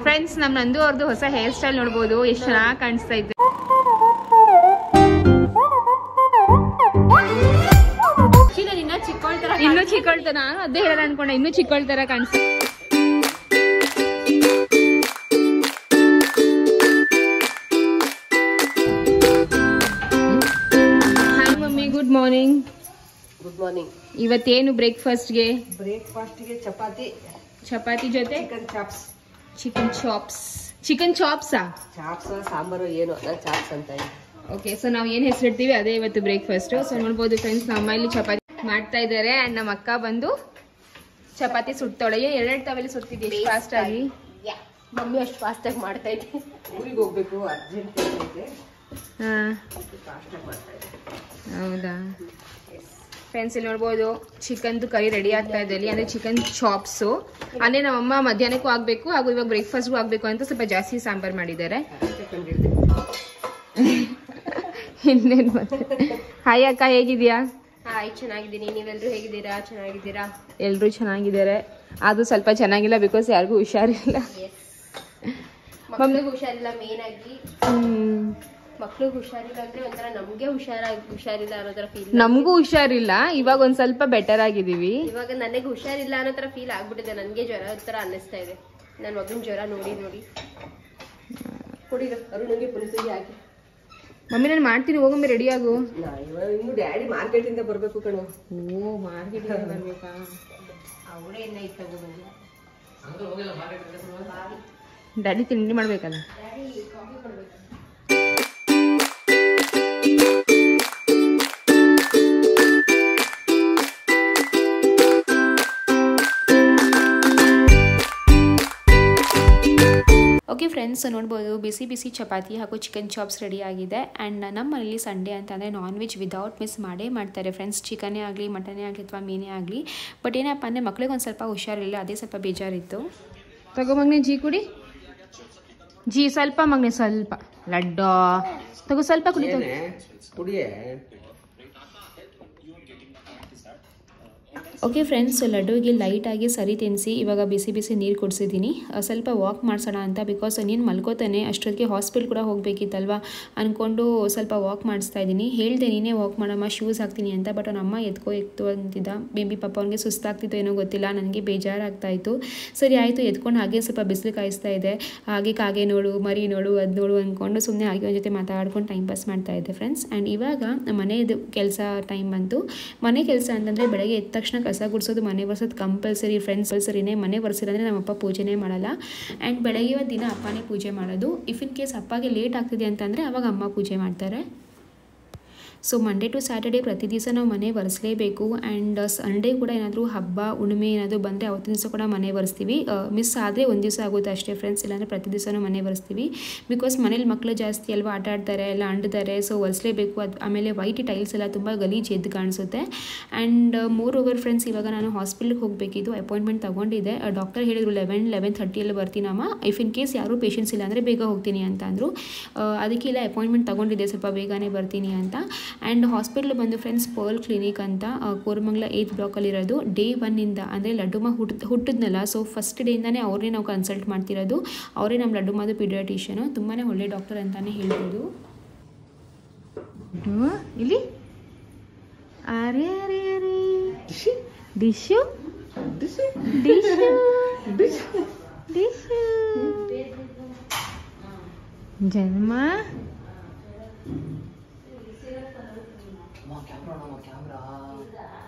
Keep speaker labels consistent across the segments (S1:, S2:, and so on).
S1: Friends, ನಮ್ಮ ನಂದು ಅವ್ರದ್ದು ಹೊಸ ಹೇರ್ ಸ್ಟೈಲ್ ನೋಡ್ಬೋದು, ಎಷ್ಟು ಚೆನ್ನಾಗಿ ಕಾಣಿಸ್ತಾ ಇದೆ. ಇನ್ನೂ ಚಿಕ್ಕಳ್ತರ, ನಾನು ಅದೇ ಹೇಳೋಣ ಅನ್ಕೊಂಡೆ, ಇನ್ನೂ ಚಿಕ್ಕಳ್ತರ ಕಾಣಿಸ್ತಾ. Hi mummy, good morning.
S2: Good morning.
S1: ಇವತ್ತೇನು ಬ್ರೇಕ್ಫಾಸ್ಟ್ಗೆ? ಚಪಾತಿ ಜೊತೆ ಚಿಕನ್ ಚಾಪ್ಸಾ?
S2: ಚಾಪ್ಸ್ ಸಾಂಬಾರು ಏನು ಚಾಪ್ಸ್ ಅಂತ.
S1: ಓಕೆ, ಸೊ ನಾವು ಏನ್ ಹೆಸರಿಡ್ತೀವಿ ಅದೇ ಇವತ್ತು ಬ್ರೇಕ್ಫಾಸ್ಟ್. ಸೊ ನೋಡ್ಬೋದು ಫ್ರೆಂಡ್ಸ್, ನಮ್ಮ ಇಲ್ಲಿ ಚಪಾತಿ ಮಾಡ್ತಾ ಇದ್ದಾರೆ ಅಂಡ್ ನಮ್ಮ ಅಕ್ಕ ಬಂದು ಚಪಾತಿ ಸುಡ್ತಾಳೆ. ಎರಡೆರಡು ತವೆಲಿ ಸುಡ್ತಿದ್ವಿ ಫಾಸ್ಟ್ ಆಗಿ.
S2: ಮಮ್ಮಿ ಅಷ್ಟು ಫಾಸ್ಟ್ ಆಗಿ ಮಾಡ್ತಾ ಇದ್ದೆ, ಊರಿಗೆ ಹೋಗ್ಬೇಕು ಅರ್ಜೆಂಟ್ ಐತೆ.
S1: ಹೌದಾ ಫ್ರೆಂಡ್ಸ್, ಇಲ್ಲಿ ನೋಡ್ಬೋದು ಚಿಕನ್ದು ಕರಿ ರೆಡಿ ಆಗ್ತಾ ಇದೆ ಇಲ್ಲಿ, ಅಂದ್ರೆ ಚಿಕನ್ ಚಾಪ್ಸು. ಅಲ್ಲೇ ನಮ್ಮಮ್ಮ ಮಧ್ಯಾಹ್ನಕ್ಕೂ ಆಗ್ಬೇಕು ಹಾಗೂ ಇವಾಗ ಬ್ರೇಕ್ಫಾಸ್ಟ್ಗೂ ಆಗ್ಬೇಕು ಅಂತ ಸ್ವಲ್ಪ ಜಾಸ್ತಿ ಸಾಂಬಾರ್ ಮಾಡಿದ್ದಾರೆ. ಇನ್ನೇನು ಹಾಯ್ ಅಕ್ಕ, ಹೇಗಿದ್ಯಾ?
S2: ಹಾಯ್, ಚೆನ್ನಾಗಿದ್ದೀನಿ. ನೀವೆಲ್ಲರೂ ಹೇಗಿದ್ದೀರಾ? ಚೆನ್ನಾಗಿದ್ದೀರಾ?
S1: ಎಲ್ರೂ ಚೆನ್ನಾಗಿದ್ದಾರೆ. ಅದು ಸ್ವಲ್ಪ ಚೆನ್ನಾಗಿಲ್ಲ, ಬಿಕಾಸ್ ಯಾರಿಗೂ ಹುಷಾರಿಲ್ಲ.
S2: ಮಕ್ಳಿಗೆ ಹುಷಾರಿಲ್ಲ, ಮೇನ್ ಆಗಿ ಮಕ್ಳಿಗೆ ಹುಷಾರಿಲ್ಲ ಅಂದ್ರೆ ಒಂಥರ ನಮ್ಗೆ ಹುಷಾರಿಲ್ಲ ಅನ್ನೋ ತರ ಫೀಲ್.
S1: ನಮಗೂ ಹುಷಾರಿಲ್ಲ, ಇವಾಗ ಒಂದ್ ಸ್ವಲ್ಪ ಬೆಟರ್ ಆಗಿದೀವಿ.
S2: ಇವಾಗ ನನಗೆ ಹುಷಾರಿಲ್ಲ ಅನ್ನೋ ತರ ಫೀಲ್ ಆಗ್ಬಿಟ್ಟಿದೆ. ನನ್ಗೆ ಜ್ವರ ತರ ಅನ್ನಿಸ್ತಾ ಇದೆ. ನನ್ನ ಮಗನ ಜ್ವರ ನೋಡಿ ಕುಡಿದು ಅರುಣಿಗೆ ಪುಲಿಸಿಗೆ ಹಾಕಿ.
S1: ಮಮ್ಮಿ, ನಾನು ಮಾಡ್ತೀನಿ, ಹೋಗಮ್ಮಿ, ರೆಡಿ ಆಗು.
S2: ಇನ್ನು ಡ್ಯಾಡಿ ಮಾರ್ಕೆಟ್ ಇಂದ ಬರ್ಬೇಕು ಕಣೋ.
S1: ಓ, ಮಾರ್ಕೆಟ್ ಬರ್ಬೇಕಾ?
S2: ಅವಳೇ ಎಲ್ಲ ಇತ್ತು ಬಂದ.
S1: ಡ್ಯಾಡಿ ತಿಂಡಿ ಮಾಡ್ಬೇಕಲ್ಲ.
S3: ಓಕೆ ಫ್ರೆಂಡ್ಸ್, ನೋಡ್ಬೋದು ಬಿಸಿ ಬಿಸಿ ಚಪಾತಿ ಹಾಗೂ ಚಿಕನ್ ಚಾಪ್ಸ್ ರೆಡಿ ಆಗಿದೆ. ಆ್ಯಂಡ್ ನಮ್ಮ ಮನೇಲಿ ಸಂಡೇ ಅಂತಂದರೆ ನಾನ್ ವೆಜ್ ವಿದೌಟ್ ಮಿಸ್ ಮಾಡೇ ಮಾಡ್ತಾರೆ ಫ್ರೆಂಡ್ಸ್. ಚಿಕನ್ನೇ ಆಗಲಿ, ಮಟನೇ ಆಗಲಿ ಅಥವಾ ಮೀನೇ ಆಗಲಿ. ಬಟ್ ಏನಪ್ಪ ಅಂದರೆ ಮಕ್ಳಿಗೆ ಒಂದು ಸ್ವಲ್ಪ ಹುಷಾರಿಲ್ಲ, ಅದೇ ಸ್ವಲ್ಪ ಬೇಜಾರಿತ್ತು.
S1: ತಗೋ ಮಗನೆ, ಜೀ ಕುಡಿ. ಜೀ ಸ್ವಲ್ಪ ಮಗನೆ, ಸ್ವಲ್ಪ ಲಡ್ಡು ತಗೋ, ಸ್ವಲ್ಪ ಕುಡಿ.
S3: ಓಕೆ ಫ್ರೆಂಡ್ಸ್, ಲಡ್ಡುಗೆ ಲೈಟಾಗಿ ಸರಿ ತಿನ್ನಿಸಿ ಇವಾಗ ಬಿಸಿ ಬಿಸಿ ನೀರು ಕುಡಿಸಿದ್ದೀನಿ. ಸ್ವಲ್ಪ ವಾಕ್ ಮಾಡಿಸೋಣ ಅಂತ, ಬಿಕಾಸ್ ನೀನು ಮಲ್ಕೋತಾನೆ, ಅಷ್ಟೊತ್ತಿಗೆ ಹಾಸ್ಪಿಟಲ್ ಕೂಡ ಹೋಗಬೇಕಿತ್ತಲ್ವ ಅಂದ್ಕೊಂಡು ಸ್ವಲ್ಪ ವಾಕ್ ಮಾಡಿಸ್ತಾ ಇದ್ದೀನಿ. ಹೇಳಿದೆ ನೀನೇ ವಾಕ್ ಮಾಡಮ್ಮ, ಶೂಸ್ ಹಾಕ್ತೀನಿ ಅಂತ. ಬಟ್ ಅವನಮ್ಮ ಎತ್ತು ಅಂತಿದ್ದ. ಬೇಬಿ ಪಾಪ ಅವ್ನಿಗೆ ಸುಸ್ತಾಗ್ತಿತ್ತು ಏನೋ ಗೊತ್ತಿಲ್ಲ, ನನಗೆ ಬೇಜಾರಾಗ್ತಾಯಿತ್ತು. ಸರಿ ಆಯಿತು, ಎತ್ಕೊಂಡು ಹಾಗೆ ಸ್ವಲ್ಪ ಬಿಸಿಲು ಕಾಯಿಸ್ತಾ ಇದೆ. ಹಾಗೆ ಕಾಗೆ ನೋಡು, ಮರಿ ನೋಡು, ಅದು ನೋಡು ಅಂದ್ಕೊಂಡು ಸುಮ್ಮನೆ ಹಾಗೆ ಅವ್ನ ಜೊತೆ ಮಾತಾಡ್ಕೊಂಡು ಟೈಮ್ ಪಾಸ್ ಮಾಡ್ತಾಯಿದ್ದೆ ಫ್ರೆಂಡ್ಸ್. ಆ್ಯಂಡ್ ಇವಾಗ ಮನೆಯದು ಕೆಲಸ ಟೈಮ್ ಬಂತು. ಮನೆ ಕೆಲಸ ಅಂತಂದರೆ ಬೆಳಗ್ಗೆ ಎದ್ದ ತಕ್ಷಣ ಕಸ ಗುಡಿಸೋದು, ಮನೆ ಒರೆಸೋದು ಕಂಪಲ್ಸರಿ ಫ್ರೆಂಡ್ಸ್. ಕಂಪಲ್ಸರಿನೇ. ಮನೆ ಒರೆಸಿರಂದರೆ ನಮ್ಮಪ್ಪ ಪೂಜೆನೇ ಮಾಡಲ್ಲ. ಆ್ಯಂಡ್ ಬೆಳಗ್ಗೆ ದಿನ ಅಪ್ಪನೇ ಪೂಜೆ ಮಾಡೋದು. ಇಫ್ ಇನ್ ಕೇಸ್ ಅಪ್ಪಗೆ ಲೇಟ್ ಆಗ್ತಿದೆ ಅಂತಂದರೆ ಅವಾಗ ಅಮ್ಮ ಪೂಜೆ ಮಾಡ್ತಾರೆ. ಸೊ ಮಂಡೇ ಟು ಸ್ಯಾಟರ್ಡೇ ಪ್ರತಿ ದಿವಸ ನಾವು ಮನೆ ಒರೆಸಲೇಬೇಕು. ಆ್ಯಂಡ್ ಸಂಡೇ ಕೂಡ ಏನಾದರೂ ಹಬ್ಬ ಹುಣ್ಣಿಮೆ ಏನಾದರೂ ಬಂದರೆ ಅವತ್ತಿನ ದಿವಸ ಕೂಡ ಮನೆ ಒರೆಸ್ತೀವಿ. ಮಿಸ್ ಆದರೆ ಒಂದು ದಿವಸ ಆಗುತ್ತೆ ಅಷ್ಟೇ ಫ್ರೆಂಡ್ಸ್, ಇಲ್ಲಾಂದರೆ ಪ್ರತಿ ದಿವಸನೂ ಮನೆ ಒರೆಸ್ತೀವಿ. ಬಿಕಾಸ್ ಮನೇಲಿ ಮಕ್ಕಳು ಜಾಸ್ತಿ ಅಲ್ವಾ, ಆಟ ಆಡ್ತಾರೆ, ಎಲ್ಲ ಅಂಡ್ತಾರೆ. ಸೊ ಒರೆಸಲೇಬೇಕು. ಆಮೇಲೆ ವೈಟ್ ಟೈಲ್ಸ್ ಎಲ್ಲ ತುಂಬ ಗಲೀಜು ಎದ್ದು ಕಾಣಿಸುತ್ತೆ. ಆ್ಯಂಡ್ ಮೋರ್ ಓವರ್ ಫ್ರೆಂಡ್ಸ್, ಇವಾಗ ನಾನು ಹಾಸ್ಪಿಟ್ಲಿಗೆ ಹೋಗಬೇಕಿದ್ದು, ಅಪಾಯಿಂಟ್ಮೆಂಟ್ ತೊಗೊಂಡಿದ್ದೆ. ಡಾಕ್ಟರ್ ಹೇಳಿದ್ರು 11:30 ಬರ್ತೀನಮ್ಮ, ಇಫ್ ಇನ್ ಕೇಸ್ ಯಾರೂ ಪೇಷಂಟ್ಸ್ ಇಲ್ಲ ಅಂದರೆ ಬೇಗ ಹೋಗ್ತೀನಿ ಅಂತ ಅಂದರು. ಅದಕ್ಕೆ ಇಲ್ಲ, ಅಪಾಯಿಂಟ್ಮೆಂಟ್ ತೊಗೊಂಡಿದ್ದೆ, ಸ್ವಲ್ಪ ಬೇಗನೆ ಬರ್ತೀನಿ ಅಂತ. ಆ್ಯಂಡ್ ಹಾಸ್ಪಿಟ್ಲ್ ಬಂದು ಫ್ರೆಂಡ್ಸ್ ಪರ್ಲ್ ಕ್ಲಿನಿಕ್ ಅಂತ ಕೋರಮಂಗಲ 8th ಬ್ಲಾಕಲ್ಲಿರೋದು. ಡೇ 1 ಅಂದರೆ ಲಡ್ಡುಮ ಹುಟ್ಟಿದ್ನಲ್ಲ, ಸೊ ಫಸ್ಟ್ ಡೇಯಿಂದನೇ ಅವ್ರನ್ನೇ ನಾವು ಕನ್ಸಲ್ಟ್ ಮಾಡ್ತಿರೋದು. ಅವರೇ ನಮ್ಮ ಲಡ್ಡುಮದು ಪೀಡಿಯಾಟಿಷಿಯನು. ತುಂಬಾ ಒಳ್ಳೆ ಡಾಕ್ಟರ್ ಅಂತಲೇ ಹೇಳ್ಬೋದು.
S1: ಇಲ್ಲಿ ಅರೆ ಅರೆ ಅರೆ ಡಿಶು ಜನ್ಮ.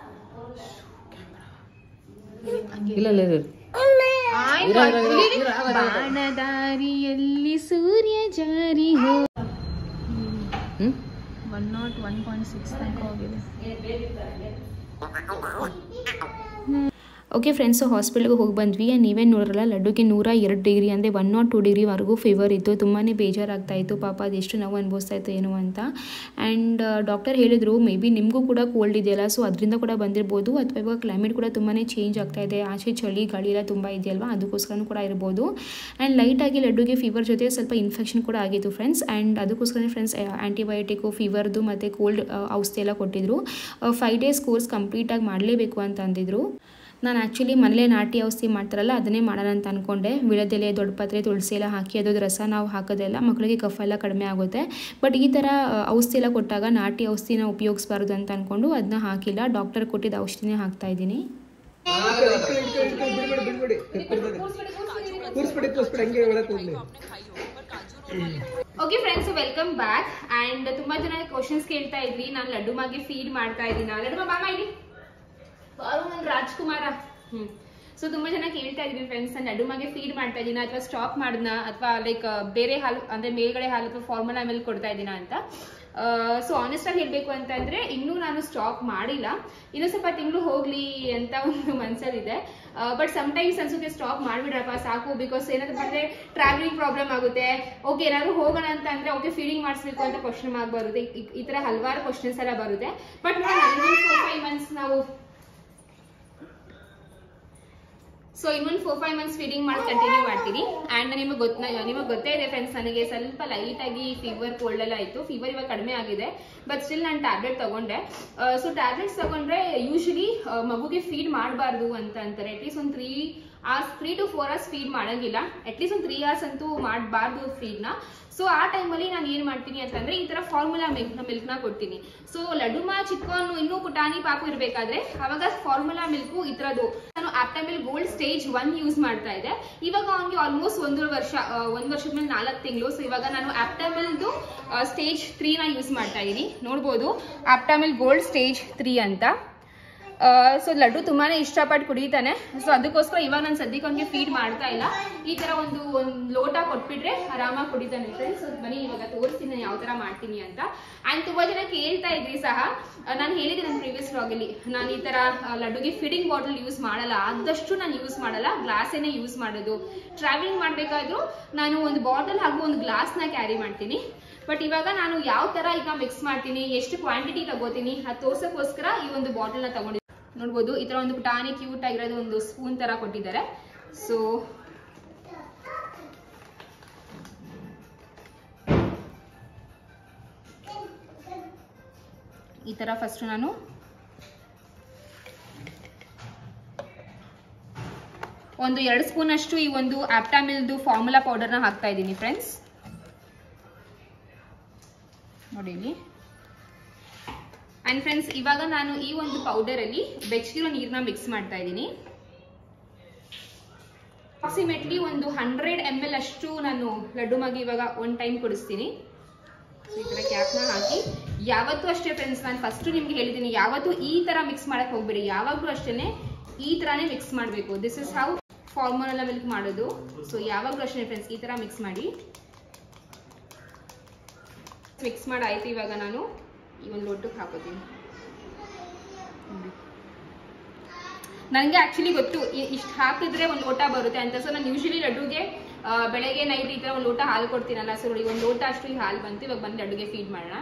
S1: ಬಾಣದಾರಿಯಲ್ಲಿ ಸೂರ್ಯ ಜಾರಿ 101.6 ತನಕ ಹೋಗಿದೆ.
S3: ಓಕೆ ಫ್ರೆಂಡ್ಸು, ಹಾಸ್ಪಿಟ್ಲಿಗೆ ಹೋಗಿ ಬಂದ್ವಿ. ನೀವೇನು ನೋಡ್ರಲ್ಲ, ಲಡ್ಡುಗೆ 102 ಡಿಗ್ರಿ ಅಂದರೆ 102 ಡಿಗ್ರಿವರೆಗೂ ಫೀವರ್ ಇತ್ತು. ತುಂಬಾ ಬೇಜಾರಾಗ್ತಾಯಿತ್ತು ಪಾಪ, ಅದೆಷ್ಟು ನೋವು ಅನುಭವಿಸ್ತಾ ಇತ್ತು ಏನು ಅಂತ. ಆ್ಯಂಡ್ ಡಾಕ್ಟರ್ ಹೇಳಿದರು ಮೇ ಬಿ ನಿಮಗೂ ಕೂಡ ಕೋಲ್ಡ್ ಇದೆಯಲ್ಲ, ಸೊ ಅದರಿಂದ ಕೂಡ ಬಂದಿರ್ಬೋದು. ಅಥವಾ ಇವಾಗ ಕ್ಲೈಮೇಟ್ ಕೂಡ ತುಂಬಾ ಚೇಂಜ್ ಆಗ್ತಾ ಇದೆ, ಆಚೆ ಚಳಿ ಗಾಳಿ ಎಲ್ಲ ತುಂಬ ಇದೆಯಲ್ವಾ, ಅದಕ್ಕೋಸ್ಕರ ಕೂಡ ಇರ್ಬೋದು. ಆ್ಯಂಡ್ ಲೈಟಾಗಿ ಲಡ್ಡುಗೆ ಫೀವರ್ ಜೊತೆ ಸ್ವಲ್ಪ ಇನ್ಫೆಕ್ಷನ್ ಕೂಡ ಆಗಿತ್ತು ಫ್ರೆಂಡ್ಸ್. ಆ್ಯಂಡ್ ಅದಕ್ಕೋಸ್ಕರ ಫ್ರೆಂಡ್ಸ್ ಆ್ಯಂಟಿಬಯೋಟಿಕ್ಕು, ಫೀವರ್ದು ಮತ್ತು ಕೋಲ್ಡ್ ಔಷಧಿ ಎಲ್ಲ ಕೊಟ್ಟಿದ್ರು. 5 days ಕೋರ್ಸ್ ಕಂಪ್ಲೀಟಾಗಿ ಮಾಡಲೇಬೇಕು ಅಂತ ಅಂದಿದ್ರು. ನಾನು ಆ್ಯಕ್ಚುಲಿ ಮನೇಲೇ ನಾಟಿ ಔಷಧಿ ಮಾಡ್ತಾರಲ್ಲ ಅದನ್ನೇ ಮಾಡೋಣ ಅಂತ ಅಂದ್ಕೊಂಡೆ. ವಿಳೆದೆಲೆ, ದೊಡ್ಡಪತ್ರೆ, ತುಳಸಿ ಎಲ್ಲ ಹಾಕಿ ಅದ್ರದ್ದು ರಸ ನಾವು ಹಾಕೋದೆಲ್ಲ ಮಕ್ಕಳಿಗೆ ಕಫ ಎಲ್ಲ ಕಡಿಮೆ ಆಗುತ್ತೆ. ಬಟ್ ಈ ಥರ ಔಷಧಿ ಎಲ್ಲ ಕೊಟ್ಟಾಗ ನಾಟಿ ಔಷಧಿನ ಉಪಯೋಗಿಸ್ಬಾರ್ದು ಅಂತ ಅಂದ್ಕೊಂಡು ಅದನ್ನ ಹಾಕಿಲ್ಲ. ಡಾಕ್ಟರ್ ಕೊಟ್ಟಿದ್ದ ಔಷಧಿನೇ ಹಾಕ್ತಾಯಿದ್ದೀನಿ.
S1: Okay friends, welcome back. And ತುಂಬಾ ಜನ ಕ್ವಶನ್ಸ್ ಕೇಳ್ತಾ ಇದ್ರಿ, ನಾನು ಲಡ್ಡು ಮಾಗೆ ಫೀಡ್ ಮಾಡ್ತಾ ಇದ್ದೀನ. ಲಡ್ಡು ಬಾಮ ಇಲ್ಲಿ ರಾಜ್ಕುಮಾರ. ಸೊ ತುಂಬಾ ಜನ ಕೇಳ್ತಾ ಇದ್ರಿ ಫ್ರೆಂಡ್ಸ್, ನಾನು ಲಡ್ಡು ಮಾಗೆ ಫೀಡ್ ಮಾಡ್ತಾ ಇದ್ದೀನ ಅಥವಾ ಸ್ಟಾಪ್ ಮಾಡ್ದನ ಅಥವಾ ಲೈಕ್ ಬೇರೆ ಹಾಲು ಅಂದ್ರೆ ಮೇಲ್ಗಡೆ ಹಾಲು ಅಥವಾ ಫಾರ್ಮುಲಾ ಮೇಲೆ ಕೊಡ್ತಾ ಇದ್ದೀನ ಅಂತ. ಸೊ ಆನೆಸ್ಟ್ ಆಗಿ ಹೇಳ್ಬೇಕು ಅಂತಂದ್ರೆ ಇನ್ನೂ ನಾನು ಸ್ಟಾಪ್ ಮಾಡಿಲ್ಲ. ಇನ್ನೂ ಸ್ವಲ್ಪ ತಿಂಗಳು ಹೋಗ್ಲಿ ಅಂತ ಒಂದು ಮನ್ಸಲ್ಲಿದೆ. ಬಟ್ ಸಮ್ಟೈಮ್ಸ್ ಅನ್ಸುತ್ತೆ ಸ್ಟಾಪ್ ಮಾಡ್ಬಿಡ್ರಪ್ಪ ಸಾಕು. ಬಿಕಾಸ್ ಏನಾದ್ರು ಅಂದ್ರೆ ಟ್ರಾವೆಲಿಂಗ್ ಪ್ರಾಬ್ಲಮ್ ಆಗುತ್ತೆ. ಓಕೆ ಏನಾದ್ರು ಹೋಗೋಣ ಅಂತ ಅಂದ್ರೆ ಓಕೆ ಫೀಡಿಂಗ್ ಮಾಡಿಸ್ಬೇಕು ಅಂತ ಕ್ವಶನ್ ಮಾರ್ಕ್ ಬರುತ್ತೆ. ಈ ತರ ಹಲವಾರು ಕ್ವಶನ್ಸ್ ಎಲ್ಲ ಬರುತ್ತೆ. ಬಟ್ 4-5 ಮಂತ್ಸ್ ನಾವು ಇನ್ನೊಂದು 4-5 ಮಂತ್ಸ್ ಫೀಡಿಂಗ್ ಮಾಡಿ ಕಂಟಿನ್ಯೂ ಮಾಡ್ತೀನಿ. ಅಂಡ್ ನಿಮಗೆ ಗೊತ್ತೇ ಇದೆ ಫ್ರೆಂಡ್ಸ್, ನನಗೆ ಸ್ವಲ್ಪ ಲೈಟ್ ಆಗಿ ಫೀವರ್ ಕೋಲ್ಡ್ ಎಲ್ಲ ಆಯ್ತು. ಫೀವರ್ ಇವಾಗ ಕಡಿಮೆ ಆಗಿದೆ, ಬಟ್ ಸ್ಟಿಲ್ ನಾನು ಟ್ಯಾಬ್ಲೆಟ್ ತಗೊಂಡೆ. ಸೊ ಟ್ಯಾಬ್ಲೆಟ್ಸ್ ತಗೊಂಡ್ರೆ ಯೂಶಲಿ ಮಗುಗೆ ಫೀಡ್ ಮಾಡಬಾರ್ದು ಅಂತ ಅಂತಾರೆ. ಅಟ್ಲೀಸ್ಟ್ ಒಂದು 3 to 4 hours ಫೀಡ್ ಮಾಡಂಗಿಲ್ಲ. ಅಟ್ಲೀಸ್ಟ್ ಒಂದು 3 hours ಅಂತೂ ಮಾಡಬಾರ್ದು ಫೀಡ್ನ. ಸೊ ಆ ಟೈಮಲ್ಲಿ ನಾನು ಏನ್ ಮಾಡ್ತೀನಿ ಅಂತಂದ್ರೆ ಈ ತರ ಫಾರ್ಮುಲಾ ಮಿಲ್ಕ್ನ ಕೊಡ್ತೀನಿ. ಸೊ ಲಡ್ಡುಮಾ ಚಿಕ್ಕವನು ಇನ್ನೂ ಪುಟಾಣಿ ಪಾಪು ಇರ್ಬೇಕಾದ್ರೆ ಅವಾಗ ಫಾರ್ಮುಲಾ ಮಿಲ್ಕ್ ಈ ತರದ್ದು ನಾನು ಆಪ್ಟಾಮಿಲ್ ಗೋಲ್ಡ್ ಸ್ಟೇಜ್ 1 ಯೂಸ್ ಮಾಡ್ತಾ ಇದ್ದೆ. ಇವಾಗ ಅವನಿಗೆ ಆಲ್ಮೋಸ್ಟ್ 1 ವರ್ಷದ ಮೇಲೆ 4 ತಿಂಗಳು. ಸೊ ಇವಾಗ ನಾನು ಆಪ್ಟಾಮಿಲ್ದು ಸ್ಟೇಜ್ 3 ನ ಯೂಸ್ ಮಾಡ್ತಾ ಇದ್ದೀನಿ. ನೋಡ್ಬೋದು ಆಪ್ಟಾಮಿಲ್ ಗೋಲ್ಡ್ ಸ್ಟೇಜ್ 3 ಅಂತ. ಸೊ ಲಡ್ಡು ತುಂಬಾನೇ ಇಷ್ಟಪಟ್ಟು ಕುಡಿತಾನೆ. ಸೊ ಅದಕ್ಕೋಸ್ಕರ ಇವಾಗ ನಾನು ಸದ್ಯಕ್ಕೆ ಅವನಿಗೆ ಫೀಡ್ ಮಾಡ್ತಾ ಇಲ್ಲ. ಈ ತರ ಒಂದು ಲೋಟ ಕೊಟ್ಬಿಟ್ರೆ ಆರಾಮಾಗಿ ಕುಡಿತಾನೆ ಫ್ರೆಂಡ್ಸ್. ಬನ್ನಿ ಇವಾಗ ತೋರಿಸ್ತೀನಿ ನಾನು ಯಾವ ತರ ಮಾಡ್ತೀನಿ ಅಂತ. ಅಂಡ್ ತುಂಬಾ ಜನ ಕೇಳ್ತಾ ಇದ್ರಿ ಸಹ, ನಾನು ಹೇಳಿದ್ದೀನಿ ನನ್ನ ಪ್ರೀವಿಯಸ್ ವ್ಲಾಗ್ ಅಲ್ಲಿ, ನಾನು ಈ ತರ ಲಡ್ಡುಗೆ ಫೀಡಿಂಗ್ ಬಾಟಲ್ ಯೂಸ್ ಮಾಡಲ್ಲ. ಆದಷ್ಟು ನಾನು ಯೂಸ್ ಮಾಡಲ್ಲ, ಗ್ಲಾಸೇನೆ ಯೂಸ್ ಮಾಡೋದು. ಟ್ರಾವೆಲಿಂಗ್ ಮಾಡ್ಬೇಕಾದ್ರೂ ನಾನು ಒಂದು ಬಾಟಲ್ ಹಾಗೂ ಒಂದು ಗ್ಲಾಸ್ ನ ಕ್ಯಾರಿ ಮಾಡ್ತೀನಿ. ಬಟ್ ಇವಾಗ ನಾನು ಯಾವ ತರ ಈಗ ಮಿಕ್ಸ್ ಮಾಡ್ತೀನಿ, ಎಷ್ಟು ಕ್ವಾಂಟಿಟಿ ತಗೋತೀನಿ ಅದು ತೋರ್ಸಕ್ಕೋಸ್ಕರ ಈ ಒಂದು ಬಾಟಲ್ ನ ತಗೊಂಡಿದ್ದೀನಿ. ನೋಡ್ಬೋದು ಈ ತರ ಒಂದು ಪುಟಾಣಿ ಕ್ಯೂಟ್ ಆಗಿರೋದು ಒಂದು ಸ್ಪೂನ್ ತರ ಕೊಟ್ಟಿದ್ದಾರೆ. ಸೊ ಈ ತರ ಫಸ್ಟ್ ನಾನು ಒಂದು 2 ಸ್ಪೂನ್ ಅಷ್ಟು ಈ ಒಂದು ಆಪ್ಟಾಮಿಲ್ದು ಫಾರ್ಮುಲಾ ಪೌಡರ್ ನ ಹಾಕ್ತಾ ಇದ್ದೀನಿ ಫ್ರೆಂಡ್ಸ್. ನೋಡಿ ಇಲ್ಲಿ. ಅಂಡ್ ಫ್ರೆಂಡ್ಸ್ ಇವಾಗ ನಾನು ಈ ಒಂದು ಪೌಡರ್ ಅಲ್ಲಿ ಬೆಚ್ಚಗಿರೋ ನೀರನ್ನ ಮಿಕ್ಸ್ ಮಾಡ್ತಾ ಇದ್ದೀನಿ. ಅಪ್ರಾಕ್ಸಿಮೇಟ್ಲಿ ಒಂದು 100 ml ಅಷ್ಟು ನಾನು ಲಡ್ಡು ಮಗೆ ಇವಾಗ ಒಂದು ಟೈಮ್ ಕುಡಿಸ್ತೀನಿ. ಈ ತರ ಕ್ಯಾಪ್ನ ಹಾಕಿ ಯಾವತ್ತೂ ಅಷ್ಟೇ ಫ್ರೆಂಡ್ಸ್, ನಾನು ಫಸ್ಟ್ ನಿಮ್ಗೆ ಹೇಳಿದ್ದೀನಿ, ಯಾವತ್ತೂ ಈ ತರ ಮಿಕ್ಸ್ ಮಾಡಕ್ ಹೋಗ್ಬೇಡಿ. ಯಾವಾಗ್ಲೂ ಅಷ್ಟೇನೆ ಈ ತರಾನೇ ಮಿಕ್ಸ್ ಮಾಡಬೇಕು. This is how formula milk ಮಾಡೋದು. ಸೊ ಯಾವಾಗ್ಲೂ ಅಷ್ಟೇ ಫ್ರೆಂಡ್ಸ್ ಈ ತರ ಮಿಕ್ಸ್ ಮಾಡಿ. ಮಿಕ್ಸ್ ಮಾಡಾಯ್ತು. ಇವಾಗ ನಾನು ಈ ಒಂದು ಲೋಟಕ್ಕೆ ಹಾಕೋತೀನಿ. ನನಗೆ ಆಕ್ಚುಲಿ ಗೊತ್ತು ಇಷ್ಟು ಹಾಕಿದ್ರೆ ಒಂದು ಲೋಟ ಬರುತ್ತೆ ಅಂತ. ಸೊ ನಾನು ಯೂಶಲಿ ಲಡ್ಡುಗೆ ಬೆಳಗ್ಗೆ ನೈಟ್ ಈ ತರ ಒಂದು ಲೋಟ ಹಾಲು ಕೊಡ್ತೀನಲ್ಲ. ಸೊ ನೋಡಿ ಒಂದು ಲೋಟ ಅಷ್ಟು ಈ ಹಾಲು ಬಂತು. ಇವಾಗ ಬಂದು ಲಡ್ಡುಗೆ ಫೀಡ್ ಮಾಡೋಣ.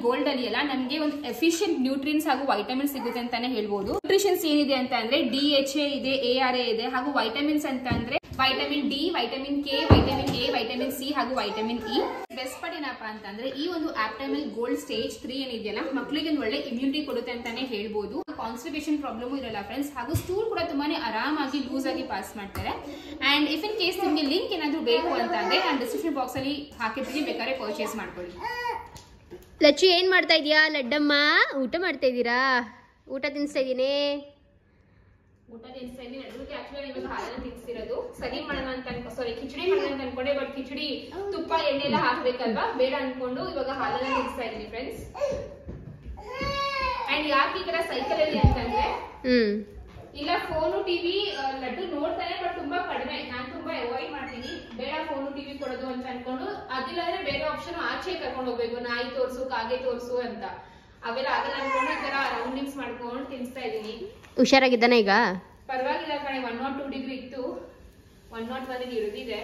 S1: ಗೋಲ್ಡ್ ಅಲ್ಲಿ ಎಲ್ಲ ನಮಗೆ ಒಂದು ಎಫಿಷಿಯಂಟ್ ನ್ಯೂಟ್ರಿಯನ್ಸ್ ಹಾಗೂ ವೈಟಮಿನ್ ಸಿಗುತ್ತೆ ಅಂತಾನೆ ಹೇಳ್ಬೋದು. ನ್ಯೂಟ್ರಿಷನ್ಸ್ ಏನಿದೆ ಅಂತ ಅಂದ್ರೆ DHA ಇದೆ, ARA ಇದೆ, ಹಾಗೂ ವೈಟಮಿನ್ಸ್ ಅಂತ ಅಂದ್ರೆ vitamin D, vitamin K, vitamin A, vitamin C ಹಾಗೂ ವೈಟಮಿನ್ ಇ. ಬೆಸ್ಟ್ ಪಾರ್ಟ್ ಏನಪ್ಪಾ ಅಂತಂದ್ರೆ ಈ ಒಂದು ಆಪ್ಟಾಮಿಲ್ ಗೋಲ್ಡ್ ಸ್ಟೇಜ್ 3 ಏನಿದೆಯಲ್ಲ ಮಕ್ಕಳಿಗೆ ಒಳ್ಳೆ ಇಮ್ಯುನಿಟಿ ಕೊಡುತ್ತೆ ಅಂತಾನೆ ಹೇಳ್ಬೋದು. ಕಾನ್ಸ್ಟಿಪೇಷನ್ ಪ್ರಾಬ್ಲಮ್ ಇರಲ್ಲ ಫ್ರೆಂಡ್ಸ್, ಹಾಗೂ ಸ್ಟೂಲ್ ಕೂಡ ತುಂಬಾನೇ ಆರಾಮಾಗಿ ಲೂಸ್ ಆಗಿ ಪಾಸ್ ಮಾಡ್ತಾರೆ. ಅಂಡ್ ಇಫ್ ಇನ್ ಕೇಸ್ ನಿಮ್ಗೆ ಲಿಂಕ್ ಏನಾದ್ರು ಬೇಕು ಅಂತಂದ್ರೆ ನಾನು ಡಿಸ್ಕ್ರಿಪ್ಷನ್ ಬಾಕ್ಸ್ ಅಲ್ಲಿ ಹಾಕಿರ್ತೀನಿ, ಬೇಕಾದ್ರೆ ಪರ್ಚೇಸ್ ಮಾಡ್ಕೊಳ್ಳಿ.
S2: ಲಚ್ಚು ಏನ್ ಮಾಡ್ತಾ ಇದೀಯಾ? ಲಡ್ಡಮ್ಮ ಊಟ ಮಾಡ್ತಾ ಇದ್ದೀರಾ? ಊಟ ತಿನ್ಸ್ತಾ ಇದ್ದೀನಿ.
S1: ಊಟ ತಿನ್ಸ್ತಾ ಇದ್ದೀನಿ. ಲಡ್ಡುಗೆ ಆಕ್ಚುಲಿ ಇವಾಗ ಹಾಲನ್ನ ತಿನ್ಸಿರೋದು. ಸರಿ ಮಾಡೋಣ ಅಂತ ಕಿಚಡಿ ಮಾಡೋಣ ಅಂತ ಅನ್ಕೊಂಡೆ. ಬಟ್ ಕಿಚಡಿ ತುಪ್ಪ ಎಣ್ಣೆ ಎಲ್ಲ ಹಾಕ್ಬೇಕಲ್ವಾ, ಬೇಡ ಅನ್ಕೊಂಡು ಇವಾಗ ಹಾಲನ್ನ ತಿನ್ಸ್ತಾ ಇದ್ದೀನಿ ಫ್ರೆಂಡ್ಸ್. ಅಂಡ್ ಯಾಕೆ ಈ ತರ ಸೈಕಲ್ ಅಲ್ಲಿ ಅಂತಂದ್ರೆ ಇಲ್ಲ ಫೋನು ಟಿವಿ ಲಡ್ಡು ನೋಡ್ತಾನೆ, ಬಟ್ ತುಂಬಾ ಕಡಿಮೆ. ನಾನು ತುಂಬಾ ಅವಾಯ್ಡ್ ಮಾಡ್ತೀನಿ, ಬೇಡ ಫೋನು ಟಿವಿ ಕೊಡೋದು ಅಂತ ಅನ್ಕೊಂಡು. ಅದಿಲ್ಲ ಅಂದ್ರೆ ಬೇರೆ ಆಪ್ಷನ್ ಆಚೆ ಕರ್ಕೊಂಡು ಹೋಗ್ಬೇಕು, ನಾಯಿ ತೋರ್ಸು, ಕಾಗೆ ತೋರ್ಸು ಅಂತ. ಅವೆಲ್ಲ ಆಗಲ್ಲ ಅನ್ಕೊಂಡು ಈ ತರ ರೌಂಡಿಂಗ್ಸ್ ಮಾಡ್ಕೊಂಡು ತಿನ್ಸ್ತಾ ಇದೀನಿ.
S2: ಹುಷಾರಾಗಿದ್ದಾನೆ ಈಗ?
S1: ಪರವಾಗಿಲ್ಲ ಕಣೆ, 102 ಡಿಗ್ರಿ ಇತ್ತು, 101 ಇಳಿದಿದೆ.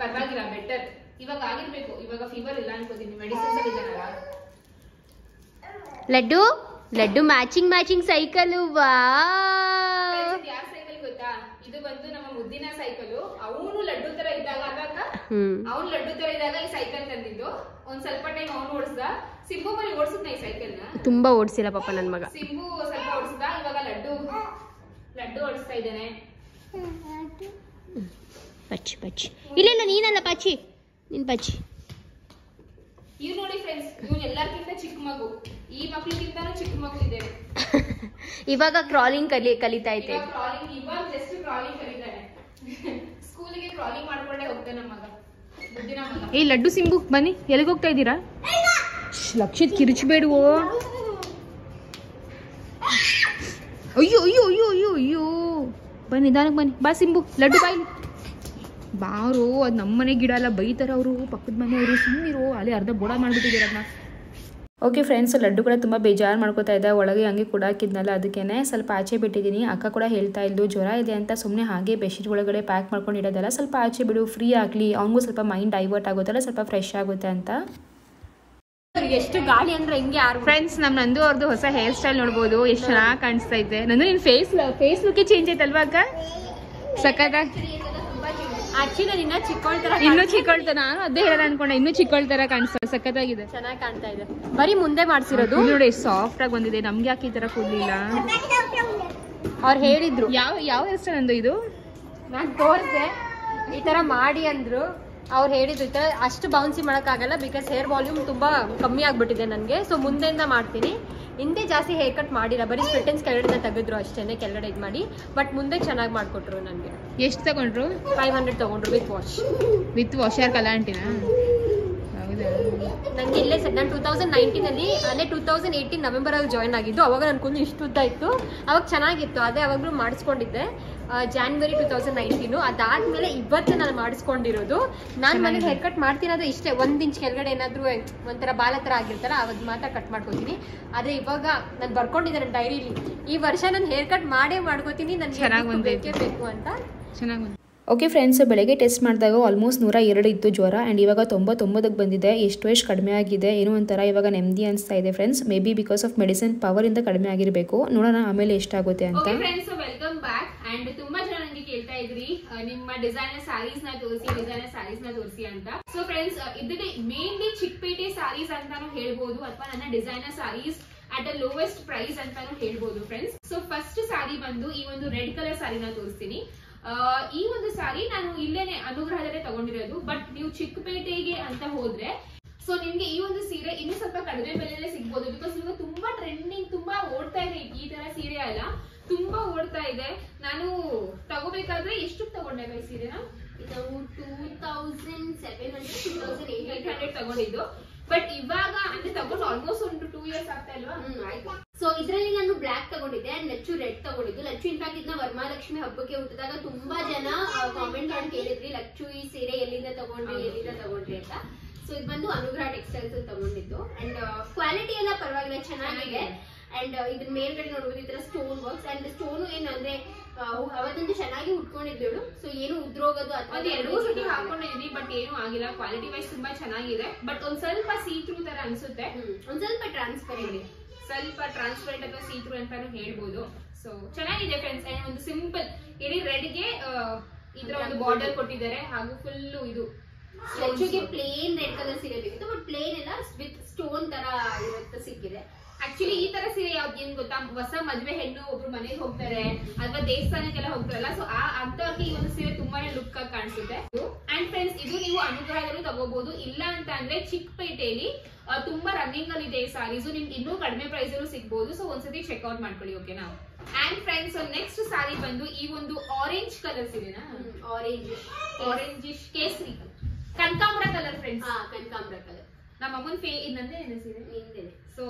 S1: ಪರವಾಗಿಲ್ಲ, ಬೆಟರ್. ಇವಾಗ ಆಗಿರ್ಬೇಕು, ಇವಾಗ ಫೀವರ್ ಇಲ್ಲ ಅನ್ಕೋತೀನಿ, ಮೆಡಿಸಿನ್ಸ್ ಅಲ್ಲಿ ಇದ್ದಾನಲ್ಲ.
S2: Laddu laddu matching cycle.
S1: ಯಾರ್ ಸೈಕಲ್ ಗೊತ್ತಾ? ಇದು ಬಂದು ನಮ್ಮ ಮುದ್ದಿನ ಸೈಕಲ್. ಅವನು ಲಡ್ಡು ತರ ಇದ್ದಾಗ ಅವ್ನು ಲಡ್ಡು ತರ ಇದ್ದಾಗ ಈ ಸೈಕಲ್ ತಂದಿದ್ದು. ಒಂದ್ ಸ್ವಲ್ಪ ಟೈಮ್ ಅವ್ನು ಓಡಿಸ್ದ. ಸಿಂಬು ಬರೀ ಓಡಿಸುತ್ತ ಈ ಸೈಕಲ್ ನ.
S2: ತುಂಬಾ ಓಡಿಸಿಲ್ಲ ಪಾಪ ನನ್ ಮಗ.
S1: ಸಿಂಬು ಸ್ವಲ್ಪ ಓಡಿಸ್ದ. ಇವಾಗ ಲಡ್ಡು ಓಡಿಸ್ತಾ ಇದ್ದಾನೆ.
S2: ಪಚ್ಚಿ ಇಲ್ಲ ನೀನಲ್ಲ ಪಚ್ಚಿ, ನೀನ್ ಪಚ್ಚಿ.
S1: ಇವ್ ನೋಡಿ ಫ್ರೆಂಡ್ಸ್, ಇವ್ನು ಎಲ್ಲರಿಗಿಂತ ಚಿಕ್ಕ ಮಗು. ಈ ಮಕ್ಳಿಗಿಂತಾನು ಚಿಕ್ಕ ಮಗು ಇದೆ.
S2: ಇವಾಗ ಕ್ರಾಲಿಂಗ್ ಕಲಿತಾ ಐತೆ.
S1: ಇವಾಗ ಜಸ್ಟ್ ಕ್ರಾಲಿಂಗ್ ಕಲಿತಾನೆ. ಸ್ಕೂಲಿಗೆ ಕ್ರಾಲಿಂಗ್ ಮಾಡ್ಕೊಂಡೇ ಹೋಗ್ತಾನೆ ನಮ್ಮ ಮಗ, ಮುದ್ದಿನ ಮಗ. ಏ ಲಡ್ಡು ಸಿಂಬು ಬನ್ನಿ, ಎಲ್ಲಿಗೆ ಹೋಗ್ತಾ ಇದ್ದೀರಾ? ಲಕ್ಷಿತ್ ಕಿರುಚಬೇಡುವೋ. ಅಯ್ಯೋ ಅಯ್ಯೋ ಅಯ್ಯೋ ಅಯ್ಯೋ ಅಯ್ಯೋ, ಬನ್ನಿ ನಿಧಾನಕ್ಕೆ ಬನ್ನಿ. ಬಾ ಸಿಂಬು, ಲಡ್ಡು ಬಾಯಿ ಬಾರು. ಅದು ನಮ್ಮನೆ ಗಿಡ ಎಲ್ಲ ಬೈತಾರ ಅವರು, ಪಕ್ಕದ ಮನೆಯವರು. ಸುಮ್ಮನಿರೋ, ಅಲ್ಲಿ ಅರ್ಧ ಬೋಡ ಮಾಡ್ಬಿಟ್ಟಿದ್ದೀರನ್ನ.
S3: ಓಕೆ ಫ್ರೆಂಡ್ಸ್, ಲಡ್ಡು ಕೂಡ ತುಂಬ ಬೇಜಾರು ಮಾಡ್ಕೋತಾ ಇದ್ದ. ಒಳಗೆ ಹಂಗೆ ಕೂಡ ಹಾಕಿದ್ನಲ್ಲ, ಅದಕ್ಕೇ ಸ್ವಲ್ಪ ಆಚೆ ಬಿಟ್ಟಿದ್ದೀನಿ. ಅಕ್ಕ ಕೂಡ ಹೇಳ್ತಾ ಇದ್ದು ಜ್ವರ ಇದೆ ಅಂತ ಸುಮ್ಮನೆ ಹಾಗೆ ಬೆಡ್ಶೀಟ್ ಒಳಗಡೆ ಪ್ಯಾಕ್ ಮಾಡ್ಕೊಂಡು ಇಡೋದಲ್ಲ, ಸ್ವಲ್ಪ ಆಚೆ ಬಿಡು, ಫ್ರೀ ಆಗಲಿ, ಅವನಿಗೂ ಸ್ವಲ್ಪ ಮೈಂಡ್ ಡೈವರ್ಟ್ ಆಗುತ್ತಲ್ಲ, ಸ್ವಲ್ಪ ಫ್ರೆಶ್ ಆಗುತ್ತೆ ಅಂತ.
S2: ಎಷ್ಟು ಗಾಳಿ ಅಂದ್ರೆ ಹಿಂಗೆ.
S1: ಫ್ರೆಂಡ್ಸ್, ನಮ್ಮ ನಂದು ಅವ್ರದ್ದು ಹೊಸ ಹೇರ್ ಸ್ಟೈಲ್ ನೋಡ್ಬೋದು, ಎಷ್ಟು ಚೆನ್ನಾಗಿ ಕಾಣಿಸ್ತಾ ಇದೆ. ನಂದು ನಿನ್ ಫೇಸ್ ಲುಕ್ ಚೇಂಜ್ ಐತಲ್ವಾ ಅಕ್ಕ? ಸಖತ್ತಾಗಿ. ಇನ್ನೂ ಚಿಕ್ಕಳ್ತಾರ. ನಾನು ಅದೇ ಹೇಳೋಣ ಅನ್ಕೊಂಡೆ, ಇನ್ನೂ ಚಿಕ್ಕಳ್ತಾರ ಕಾಣಿಸ್ತಾ. ಸಖತ್ತಾಗಿದೆ, ಚೆನ್ನಾಗಿ ಕಾಣ್ತಾ ಇದೆ.
S2: ಬರೀ ಮುಂದೆ ಮಾಡ್ಸಿರೋದು
S1: ನೋಡಿ, ಸಾಫ್ಟ್ ಆಗಿ ಬಂದಿದೆ. ನಮ್ಗೆ ಯಾಕೆ ಈ ತರ ಕೊಡ್ಲಿಲ್ಲ?
S2: ಅವ್ರು ಹೇಳಿದ್ರು.
S1: ಯಾವ ಹೇರ್ ಸ್ಟೈಲ್ ಅಂದು ಇದು?
S2: ನಾನ್ ತೋರಿಸ್ದೆ, ಈ ತರ ಮಾಡಿ ಅಂದ್ರು. ಅವ್ರು ಹೇಳಿದ್ರು ಈ ತರ ಅಷ್ಟು ಬೌನ್ಸಿ ಮಾಡಕ್ಕಾಗಲ್ಲ, ಬಿಕಾಸ್ ಹೇರ್ ವಾಲ್ಯೂಮ್ ತುಂಬಾ ಕಮ್ಮಿ ಆಗ್ಬಿಟ್ಟಿದೆ ನನಗೆ. ಸೊ ಮುಂದೆಯಿಂದ ಮಾಡ್ತೀನಿ. ಹಿಂದೆ ಜಾಸ್ತಿ ಹೇರ್ ಕಟ್ ಮಾಡಿಲ್ಲ, ಬರೀ ಸ್ಪ್ಲಿಟನ್ಸ್ ಕೆಳಗಡೆ ತೆಗೆದ್ರು ಅಷ್ಟೇನೆ, ಕೆಳಗಡೆ ಇದು ಮಾಡಿ. ಬಟ್ ಮುಂದೆ ಚೆನ್ನಾಗಿ ಮಾಡ್ಕೊಟ್ರು ನನಗೆ.
S1: ಎಷ್ಟು ತಗೊಂಡ್ರು?
S2: 500 ತಗೊಂಡ್ರು ವಿತ್ ವಾಶ್
S1: ಯಾರ್ ಕಲಾಂಟಿನ? ಹೌದಾ?
S2: ನಂಗೆ ಇಲ್ಲೇ ನಾನು 2019 ಅಲ್ಲಿ, ಅದೇ 2018 ನವೆಂಬರ್ ಅಲ್ಲಿ ಜಾಯ್ನ್ ಆಗಿದ್ದು. ಅವಾಗ ನನ್ನ ಕೂದಲು ಇಷ್ಟು ಉದ್ದ ಇತ್ತು, ಅವಾಗ ಚೆನ್ನಾಗಿತ್ತು. ಅದೇ ಅವಾಗಲೂ ಮಾಡಿಸ್ಕೊಂಡಿದ್ದೆ ಜಾನ್ವರಿ 2019. ಅದಾದ್ಮೇಲೆ ಇವತ್ತು ನಾನು ಮಾಡಿಸ್ಕೊಂಡಿರೋದು. ನಾನು ಮನೇಲಿ ಹೇರ್ ಕಟ್ ಮಾಡ್ತಿರೋದು ಇಷ್ಟೇ, 1 ಇಂಚ್ ಕೆಳಗಡೆ ಏನಾದ್ರು ಒಂಥರ ಬಾಲ ತರ ಆಗಿರ್ತಾರ, ಅವಾಗ ಮಾತ್ರ ಕಟ್ ಮಾಡ್ಕೋತೀನಿ. ಆದ್ರೆ ಇವಾಗ ನಾನು ಬರ್ಕೊಂಡಿದ್ದೇನೆ ಡೈರಿಲಿ, ಈ ವರ್ಷ ನಾನು ಹೇರ್ ಕಟ್ ಮಾಡ್ಕೋತೀನಿ, ನನ್ಗೆ ಬೇಕೇ ಬೇಕು ಅಂತ.
S1: ಚೆನ್ನಾಗಿ.
S3: ಓಕೆ ಫ್ರೆಂಡ್ಸ್, ಬೆಳಗ್ಗೆ ಟೆಸ್ಟ್ ಮಾಡಿದಾಗ ಆಲ್ಮೋಸ್ಟ್ 102 ಇತ್ತು ಜ್ವರ. ಆ್ಯಂಡ್ ಇವಾಗ 99ಕ್ಕೆ ಬಂದಿದೆ. ಎಷ್ಟು ಕಡಿಮೆ ಆಗಿದೆ, ಏನೋ ಒಂಥರ ಇವಾಗ ನೆಮ್ಮದಿ ಅನಿಸ್ತಾ ಇದೆ friends. Maybe because of medicine ಪವರಿಂದ ಕಡಿಮೆ ಆಗಿರಬೇಕು. ನೋಡೋಣ ಆಮೇಲೆ ಎಷ್ಟಾಗುತ್ತೆ ಅಂತ.
S1: Friends, welcome back. ಅಂಡ್ ತುಂಬಾ ಜನ ನನಗೆ ಕೇಳ್ತಾ ಇದ್ರಿ ನಿಮ್ಮ ಡಿಸೈನರ್ ಸ್ಯಾರೀಸ್ ನ ತೋರಿಸಿ ಅಂತ. ಸೊ ಫ್ರೆಂಡ್ಸ್, ಇದಕ್ಕೆ ಮೇನ್ಲಿ ಚಿಕ್ಕಪೇಟೆ ಸ್ಯಾರೀಸ್ ಅಂತಾನು ಹೇಳ್ಬೋದು, ಅಥವಾ ನನ್ನ designer saris at a lowest price ಅಂತಾನು ಹೇಳ್ಬೋದು ಫ್ರೆಂಡ್ಸ್. ಸೊ ಫಸ್ಟ್ ಸ್ಯಾರಿ ಬಂದು ಈ ಒಂದು ರೆಡ್ ಕಲರ್ ಸ್ಯಾರಿನ ತೋರಿಸ್ತೀನಿ. ಈ ಒಂದು ಸಾರಿ ನಾನು ಇಲ್ಲೇನೆ ಅನುಗ್ರಹದಲ್ಲೇ ತಗೊಂಡಿರೋದು. ಬಟ್ ನೀವು ಚಿಕ್ಕಪೇಟೆಗೆ ಅಂತ ಹೋದ್ರೆ ಸೊ ನಿಮ್ಗೆ ಈ ಒಂದು ಸೀರೆ ಇನ್ನೂ ಸ್ವಲ್ಪ ಕಡಿಮೆ ಬೆಲೆಯಲ್ಲೇ ಸಿಗ್ಬೋದು. ಬಿಕಾಸ್ ಇವಾಗ ತುಂಬಾ ಟ್ರೆಂಡಿಂಗ್, ತುಂಬಾ ಓಡ್ತಾ ಇದೆ. ಈ ತರ ಸೀರೆ ಅಲ್ಲ, ತುಂಬಾ ಓಡ್ತಾ ಇದೆ. ನಾನು ತಗೋಬೇಕಾದ್ರೆ ಎಷ್ಟು ತಗೊಂಡೆ ಈ ಸೀರೆನ?
S2: ನಾವು 2700-2800
S1: ತಗೊಂಡಿದ್ದು. ಬಟ್ ಇವಾಗ ಅಂದ್ರೆ ತಗೊಂಡು ಆಲ್ಮೋಸ್ಟ್ ಒಂದು 2 ಇಯರ್ಸ್ ಆಗ್ತಾ ಇಲ್ವಾ?
S2: ಆಯ್ತು. ಸೊ ಇದ್ರಲ್ಲಿ ನಾನು ಬ್ಲಾಕ್ ತಗೊಂಡಿದ್ದೆ ಅಂಡ್ ಲಚ್ಚು ರೆಡ್ ತಗೊಂಡಿದ್ದು. ಲಚ್ಚು ಇನ್ಫ್ಯಾಕ್ಟ್ ಇದನ್ನ ವರಮಹಾಲಕ್ಷ್ಮಿ ಹಬ್ಬಕ್ಕೆ ಹುಟ್ಟಿದಾಗ ತುಂಬಾ ಜನ ಕಾಮೆಂಟ್ ಮಾಡಿ ಕೇಳಿದ್ರಿ, ಲಚ್ಚು ಈ ಸೀರೆ ಎಲ್ಲಿಂದ ತಗೊಂಡ್ರಿ ಅಂತ. ಸೊ ಇದು ಬಂದು ಅನುಗ್ರಹ ಟೆಕ್ಸ್ಟೈಲ್ಸ್ ತಗೊಂಡಿದ್ದು. ಅಂಡ್ ಕ್ವಾಲಿಟಿ ಎಲ್ಲ ಪರವಾಗಿಲ್ಲ, ಚೆನ್ನಾಗಿದೆ. ಅಂಡ್ ಇದ್ರ ಮೇಲ್ಗಡೆ ನೋಡ್ಬೋದು ಈ ತರ ಸ್ಟೋನ್ ವರ್ಕ್ಸ್. ಅಂಡ್ ಸ್ಟೋನ್ ಏನಂದ್ರೆ ಅವತ್ತಂತೂ ಚೆನ್ನಾಗಿ ಉಟ್ಕೊಂಡಿದ್ದಳು. ಸೊ ಏನು ಉದ್ರೋಗೋದು ಅಥವಾ
S1: 2 ಸತಿ ಹಾಕೊಂಡಿದೀನಿ, ಬಟ್ ಏನು ಆಗಿಲ್ಲ. ಕ್ವಾಲಿಟಿ ವೈಸ್ ತುಂಬಾ ಚೆನ್ನಾಗಿದೆ. ಬಟ್ ಒಂದ್ ಸ್ವಲ್ಪ ಸೀತ್ರೂ ತರ ಅನ್ಸುತ್ತೆ,
S2: ಒಂದ್ ಸ್ವಲ್ಪ ಟ್ರಾನ್ಸ್ಪರೆಂಟ್
S1: ಅಥವಾ ಸೀತ್ರೂ ಅಂತಾನು ಹೇಳ್ಬೋದು. ಸೊ ಚೆನ್ನಾಗಿದೆ ಫ್ರೆಂಡ್ಸ್. ಅಂಡ್ ಒಂದು ಸಿಂಪಲ್ ಇಡೀ ರೆಡ್ ಗೆ ಇದ್ರ ಒಂದು ಬಾರ್ಡರ್ ಕೊಟ್ಟಿದ್ದಾರೆ, ಹಾಗೂ ಫುಲ್ ಇದು
S2: ಲಚ್ಚುಗೆ ಪ್ಲೇನ್ ರೆಡ್ ಕಲರ್ ಸೀರೆ ಬೇಕಿತ್ತು. ಬಟ್ ಪ್ಲೇನ್ ಎಲ್ಲ ವಿತ್ ಸ್ಟೋನ್ ತರ ಇರುತ್ತೆ ಸಿಕ್ಕಿದೆ.
S1: ಆಕ್ಚುಲಿ ಈ ತರ ಸೀರೆ ಯಾವ್ದು ಏನ್ ಗೊತ್ತಾ, ಹೊಸ ಮದ್ವೆ ಹೆಣ್ಣು ಒಬ್ರು ಮನೆಗೆ ಹೋಗ್ತಾರೆ ಅಥವಾ ದೇವಸ್ಥಾನಕ್ಕೆಲ್ಲ ಹೋಗ್ತಾರಲ್ಲ, ಸೊ ಅಂತವ್ರಿಗೆ ಈ ಒಂದು ಸೀರೆ ತುಂಬಾನೇ ಲುಕ್ ಆಗಿ ಕಾಣಿಸುತ್ತೆ. ಅಂಡ್ ಫ್ರೆಂಡ್ಸ್, ಇದು ನೀವು ಅನುಗ್ರಹದಲ್ಲೂ ತಗೋಬಹುದು. ಇಲ್ಲ ಅಂತ ಅಂದ್ರೆ ಚಿಕ್ಕಪೇಟೆಯಲ್ಲಿ ತುಂಬಾ ರನ್ನಿಂಗ್ ಅಲ್ಲಿ ಇದೆ ಈ ಸಾರೀಸು. ನಿಮ್ಗೆ ಇನ್ನೂ ಕಡಿಮೆ ಪ್ರೈಸ್ ಅಲ್ಲೂ ಸಿಗ್ಬಹುದು. ಸೊ ಒಂದ್ಸತಿ ಚೆಕ್ಔಟ್ ಮಾಡ್ಕೊಳ್ಳಿ, ಓಕೆನಾ? ಅಂಡ್ ಫ್ರೆಂಡ್ಸ್, ನೆಕ್ಸ್ಟ್ ಸಾರಿ ಬಂದು ಈ ಒಂದು ಆರೆಂಜ್ ಕಲರ್ ಸೀರೆನಾ? ಆರೆಂಜ್ ಕೇಸರಿ ಕನಕಾಂಬರ ಕಲರ್ ಫ್ರೆಂಡ್ಸ್.
S2: ಕನಕಾಂಬರ ಕಲರ್
S1: ನಮ್ಮ ಅಮ್ಮನ ಇನ್ನಂದೇ ಸೀರೆ
S2: ನಿಂದೆ.
S1: ಸೊ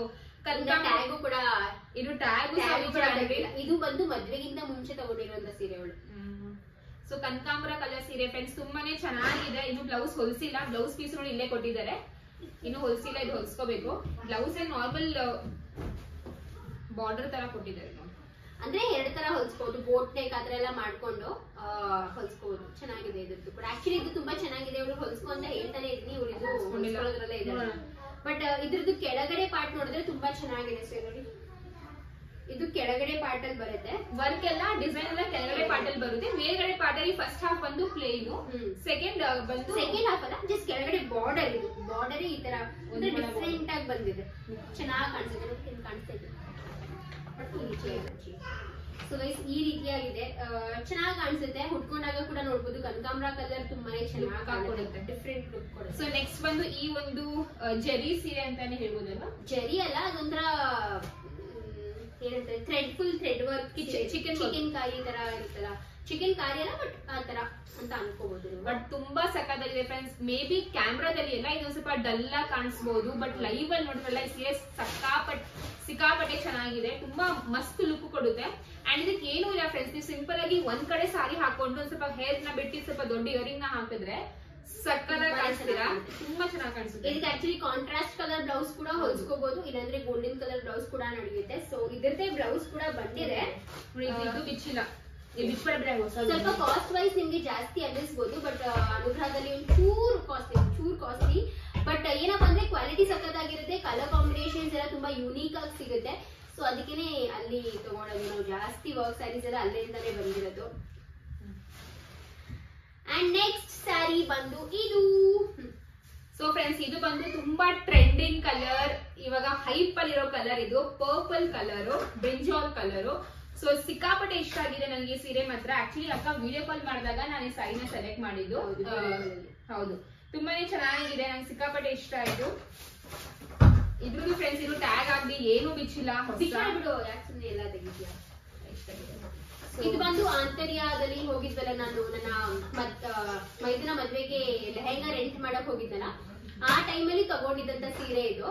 S2: ಟ್ಯಾಗು ಕೂಡ
S1: ಇದು ಟ್ಯಾಗು
S2: ಇದು ಬಂದು ಮದ್ವೆಗಿಂತ ಮುಂಚೆ ತಗೊಂಡಿರುವಂತ ಸೀರೆಗಳು.
S1: ಸೊ ಕನಕಾಂಬರ ಕಲರ್ ಸೀರೆ ಫ್ರೆಂಡ್ಸ್, ತುಂಬಾನೇ ಚೆನ್ನಾಗಿದೆ. ಇನ್ನು ಬ್ಲೌಸ್ ಹೊಲಿಸಿಲ್ಲ, ಬ್ಲೌಸ್ ಪೀಸ್ ನೋಡಿ ಇಲ್ಲೇ ಕೊಟ್ಟಿದ್ದಾರೆ, ಇನ್ನು ಹೊಲಿಸಿಲ್ಲ. ಇದು ಹೊಲಿಸ್ಕೋಬೇಕು. ಬ್ಲೌಸ್ ನಾರ್ಮಲ್ ಬಾರ್ಡರ್ ತರ ಕೊಟ್ಟಿದ್ದಾರೆ.
S2: ಅಂದ್ರೆ 2 ತರ ಹೊಲಿಸ್ಬಹುದು, ಬೋಟ್ ನೆಕ್ ಆತರ ಎಲ್ಲ ಮಾಡ್ಕೊಂಡು ಹೊಲಿಸ್ಬಹುದು. ಚೆನ್ನಾಗಿದೆ ಇದ್ರದ್ದು ಕೂಡ. ಆಕ್ಚುಲಿ ಇದು ತುಂಬಾ ಚೆನ್ನಾಗಿದೆ. ಇವ್ರು ಹೊಲಿಸ್ಕೊ ಅಂತ ಹೇಳ್ತಾನೆ ಇದೀನಿ, ಇವ್ರು ಇದು ಹೊಲಿಸ್ಕೊಳ್ಳೋದ್ರಲ್ಲೇ ಇದ್ದಾರೆ. ಬಟ್ ಇದ್ರದ್ದು ಕೆಳಗಡೆ ಪಾರ್ಟ್ ನೋಡಿದ್ರೆ ತುಂಬಾ ಚೆನ್ನಾಗಿದೆ ಸರ್ ನೋಡಿ. ಇದು ಕೆಳಗಡೆ ಪಾರ್ಟ್ ಅಲ್ಲಿ ಬರುತ್ತೆ.
S1: ವರ್ಕ್ ಎಲ್ಲ ಡಿಸೈನ್ ಎಲ್ಲ ಕೆಳಗಡೆ ಪಾರ್ಟ್ ಅಲ್ಲಿ ಬರುತ್ತೆ. ಮೇಲ್ಗಡೆ ಪಾರ್ಟ್ ಅಲ್ಲಿ ಫಸ್ಟ್ ಹಾಫ್ ಬಂದು ಪ್ಲೇನ್, ಸೆಕೆಂಡ್
S2: ಹಾಫ್ ಅಲ್ಲ, ಜಸ್ಟ್ ಕೆಳಗಡೆ ಬಾರ್ಡರ್. ಇದು ಬಾರ್ಡರ್ ಈ ತರ ಡಿಫ್ರೆಂಟ್ ಆಗಿ ಬಂದಿದೆ, ಚೆನ್ನಾಗಿ ಕಾಣಿಸುತ್ತೆ. ಕಾಣಿಸ್ತಾ ಇದೆ. ಸೊ ಗೈಸ್ ಈ ರೀತಿಯಾಗಿದೆ, ಚೆನ್ನಾಗಿ ಕಾಣಿಸುತ್ತೆ. ಹುಟ್ಕೊಂಡಾಗ ಕೂಡ ನೋಡ್ಬೋದು ಕನಕಾಂಬರ ಕಲರ್ ತುಂಬಾನೇ ಚೆನ್ನಾಗಿ ಕಾಣುತ್ತೆ, ಡಿಫ್ರೆಂಟ್ ಲುಕ್ ಕೊಡುತ್ತೆ.
S1: ಸೊ ನೆಕ್ಸ್ಟ್ ಬಂದು ಈ ಒಂದು ಜರಿ ಸೀರೆ ಅಂತಾನೆ ಹೇಳ್ಬೋದಲ್ವಾ?
S2: ಜರಿ ಅಲ್ಲ, ಅದೊಂಥರ ಏನಂತಾರೆ thread, full thread work, chicken ಕಾರಿ ತರ ಇರುತ್ತಲ್ಲ. ಚಿಕನ್ ಕಾರಿ ಅಲ್ಲ, ಬಟ್ ಆ ತರ ಅಂತ ಅನ್ಕೋಬಹುದು.
S1: ಬಟ್ ತುಂಬಾ ಸಕ್ಕತ್ತಾಗಿದೆ ಫ್ರೆಂಡ್ಸ್. ಮೇ ಬಿ ಕ್ಯಾಮ್ರಾದಲ್ಲಿ ಎಲ್ಲ ಇದೊಂದು ಸ್ವಲ್ಪ ಡಲ್ ಆಗಿ ಕಾಣಿಸಬಹುದು, ಬಟ್ ಲೈವ್ ಅಲ್ಲಿ ನೋಡಿದ್ರಲ್ಲ ಈ ಸೀರೆ ಸಿಕ್ಕಾಪಟ್ಟೆ ಚೆನ್ನಾಗಿದೆ. ತುಂಬಾ ಮಸ್ತ್ ಲುಕ್ ಕೊಡುತ್ತೆ. ಅಂಡ್ ಇದಕ್ಕೆ ಏನು ಇಲ್ಲ ಫ್ರೆಂಡ್ಸ್, ನೀವು ಸಿಂಪಲ್ ಆಗಿ ಒಂದ್ ಕಡೆ ಸಾರಿ ಹಾಕೊಂಡು ಒಂದ್ ಸ್ವಲ್ಪ ಹೇರ್ ನ ಬಿಟ್ಟು ಸ್ವಲ್ಪ ದೊಡ್ಡ ಇಯರಿಂಗ್ ನ ಹಾಕಿದ್ರೆ ಸಕ್ಕತ್ತಾಗಿ ಕಾಣಿಸ್ತೀರಾ, ತುಂಬಾ ಚೆನ್ನಾಗಿ ಕಾಣಿಸುತ್ತೆ.
S2: ಇದಕ್ಕೆ ಆಕ್ಚುಲಿ ಕಾಂಟ್ರಾಸ್ಟ್ ಕಲರ್ ಬ್ಲೌಸ್ ಕೂಡ ಹೊಲ್ಸ್ಕೋಬಹುದು, ಇಲ್ಲಾಂದ್ರೆ ಗೋಲ್ಡನ್ ಕಲರ್ ಬ್ಲೌಸ್ ಕೂಡ ನಡೆಯುತ್ತೆ. ಸೊ ಇದ್ರದ್ದೇ ಬ್ಲೌಸ್ ಕೂಡ ಬಂದಿದೆ,
S1: ಇದು ಬಿಚ್ಚಿಲ್ಲ.
S2: ಸ್ವಲ್ಪ ಕಾಸ್ಟ್ ವೈಸ್ ನಿಮ್ಗೆ ಜಾಸ್ತಿ ಅನ್ನಿಸ್ಬೋದು, ಬಟ್ ಅನುಗ್ರಹದಲ್ಲಿ ಒಂದು ಚೂರ್ ಕಾಸ್ಟ್ಲಿ. ಬಟ್ ಏನಪ್ಪಾ ಅಂದ್ರೆ ಕ್ವಾಲಿಟಿ ಸಖತ್ತಾಗಿರುತ್ತೆ, ಕಲರ್ ಕಾಂಬಿನೇಷನ್ಸ್ ಎಲ್ಲ ತುಂಬಾ ಯೂನಿಕ್ ಆಗಿ ಸಿಗುತ್ತೆ. ಸೊ ಅದಕ್ಕೇನೆ ಅಲ್ಲಿ ತಗೊಳೋದು ನಾವು ಜಾಸ್ತಿ. ವರ್ಕ್ ಸ್ಯಾರೀಸ್ ಎಲ್ಲ ಅಲ್ಲಿಂದಾನೇ ಬಂದಿರೋದು. ಅಂಡ್ ನೆಕ್ಸ್ಟ್ ಸ್ಯಾರಿ ಬಂದು ಇದು.
S1: ಸೊ ಫ್ರೆಂಡ್ಸ್ ಇದು ಬಂದು ತುಂಬಾ ಟ್ರೆಂಡಿಂಗ್ ಕಲರ್, ಇವಾಗ ಹೈಪ್ ಅಲ್ಲಿ ಇರೋ ಕಲರ್. ಇದು purple colour, brinjal colour. So ಸಿಕ್ಕಾಪಟ್ಟೆ ಇಷ್ಟ ಆಗಿದೆ ನನಗೆ ಈ ಸೀರೆ ಮಾತ್ರ. ಆಕ್ಚುಲಿ ಅಕ್ಕ ವಿಡಿಯೋ ಕಾಲ್ ಮಾಡಿದಾಗ ನಾನು ಈ ಸ್ಯಾರಿನ ಸೆಲೆಕ್ಟ್ ಮಾಡಿದ್ದು. ಹೌದು, ತುಂಬಾನೇ ಚೆನ್ನಾಗಿದೆ, ನಂಗೆ ಸಿಕ್ಕಾಪಟ್ಟೆ ಇಷ್ಟ ಆಯ್ತು. ಇದ್ರದ್ದು ಫ್ರೆಂಡ್ಸ್ ಇದು ಟ್ಯಾಗ್ ಆಗಲಿ ಏನು ಬಿಚ್ಚಿಲ್ಲ,
S2: ಬಿಡು ಯಾಕೆ ಎಲ್ಲ ತೆಗಿತೀಯ. ಇದು ಬಂದು ಆಂತರ್ಯದಲ್ಲಿ ಹೋಗಿದ್ವಲ್ಲ, ನಾನು ನನ್ನ ಮೈದನ ಮದ್ವೆಗೆ ಲೆಹೆಂಗಾ ರೆಂಟ್ ಮಾಡಕ್ ಹೋಗಿದ್ದಲ್ಲ, ಆ ಟೈಮಲ್ಲಿ ತಗೊಂಡಿದ್ದಂತ ಸೀರೆ ಇದು.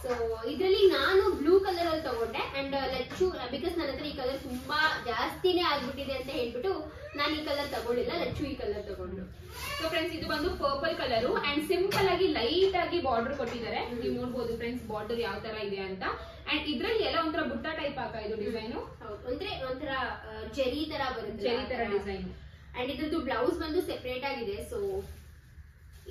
S2: ಸೊ ಇದ್ರಲ್ಲಿ ನಾನು ಬ್ಲೂ ಕಲರ್ ಅಲ್ಲಿ ತಗೊಂಡೆ. ಅಂಡ್ ಲಚ್ಚು, ಬಿಕಾಸ್ ನನ್ನ ಹತ್ರ ಈ ಕಲರ್ ತುಂಬಾ ಜಾಸ್ತಿನೇ ಆಗ್ಬಿಟ್ಟಿದೆ ಅಂತ ಹೇಳ್ಬಿಟ್ಟು ನಾನು ಈ ಕಲರ್ ತಗೊಂಡಿಲ್ಲ, ಲಚ್ಚು ಈ ಕಲರ್ ತಗೊಂಡು.
S1: ಸೊ ಫ್ರೆಂಡ್ಸ್ ಇದು ಬಂದು ಪರ್ಪಲ್ ಕಲರ್ ಅಂಡ್ ಸಿಂಪಲ್ ಆಗಿ ಲೈಟ್ ಆಗಿ ಬಾರ್ಡರ್ ಕೊಟ್ಟಿದ್ದಾರೆ. ನೀವು ನೋಡ್ಬೋದು ಫ್ರೆಂಡ್ಸ್ ಬಾರ್ಡರ್ ಯಾವ ತರ ಇದೆ ಅಂತ. ಅಂಡ್ ಇದ್ರಲ್ಲಿ ಎಲ್ಲ ಒಂಥರ ಬುಟ್ಟ ಟೈಪ್ ಹಾಕ ಇದು ಡಿಸೈನ್.
S2: ಅಂದ್ರೆ ಒಂಥರ ಜರಿ ತರ ಬರುತ್ತೆ,
S1: ಜರಿ ತರ ಡಿಸೈನ್.
S2: ಅಂಡ್ ಇದ್ರದ್ದು ಬ್ಲೌಸ್ ಬಂದು ಸೆಪರೇಟ್ ಆಗಿದೆ. ಸೊ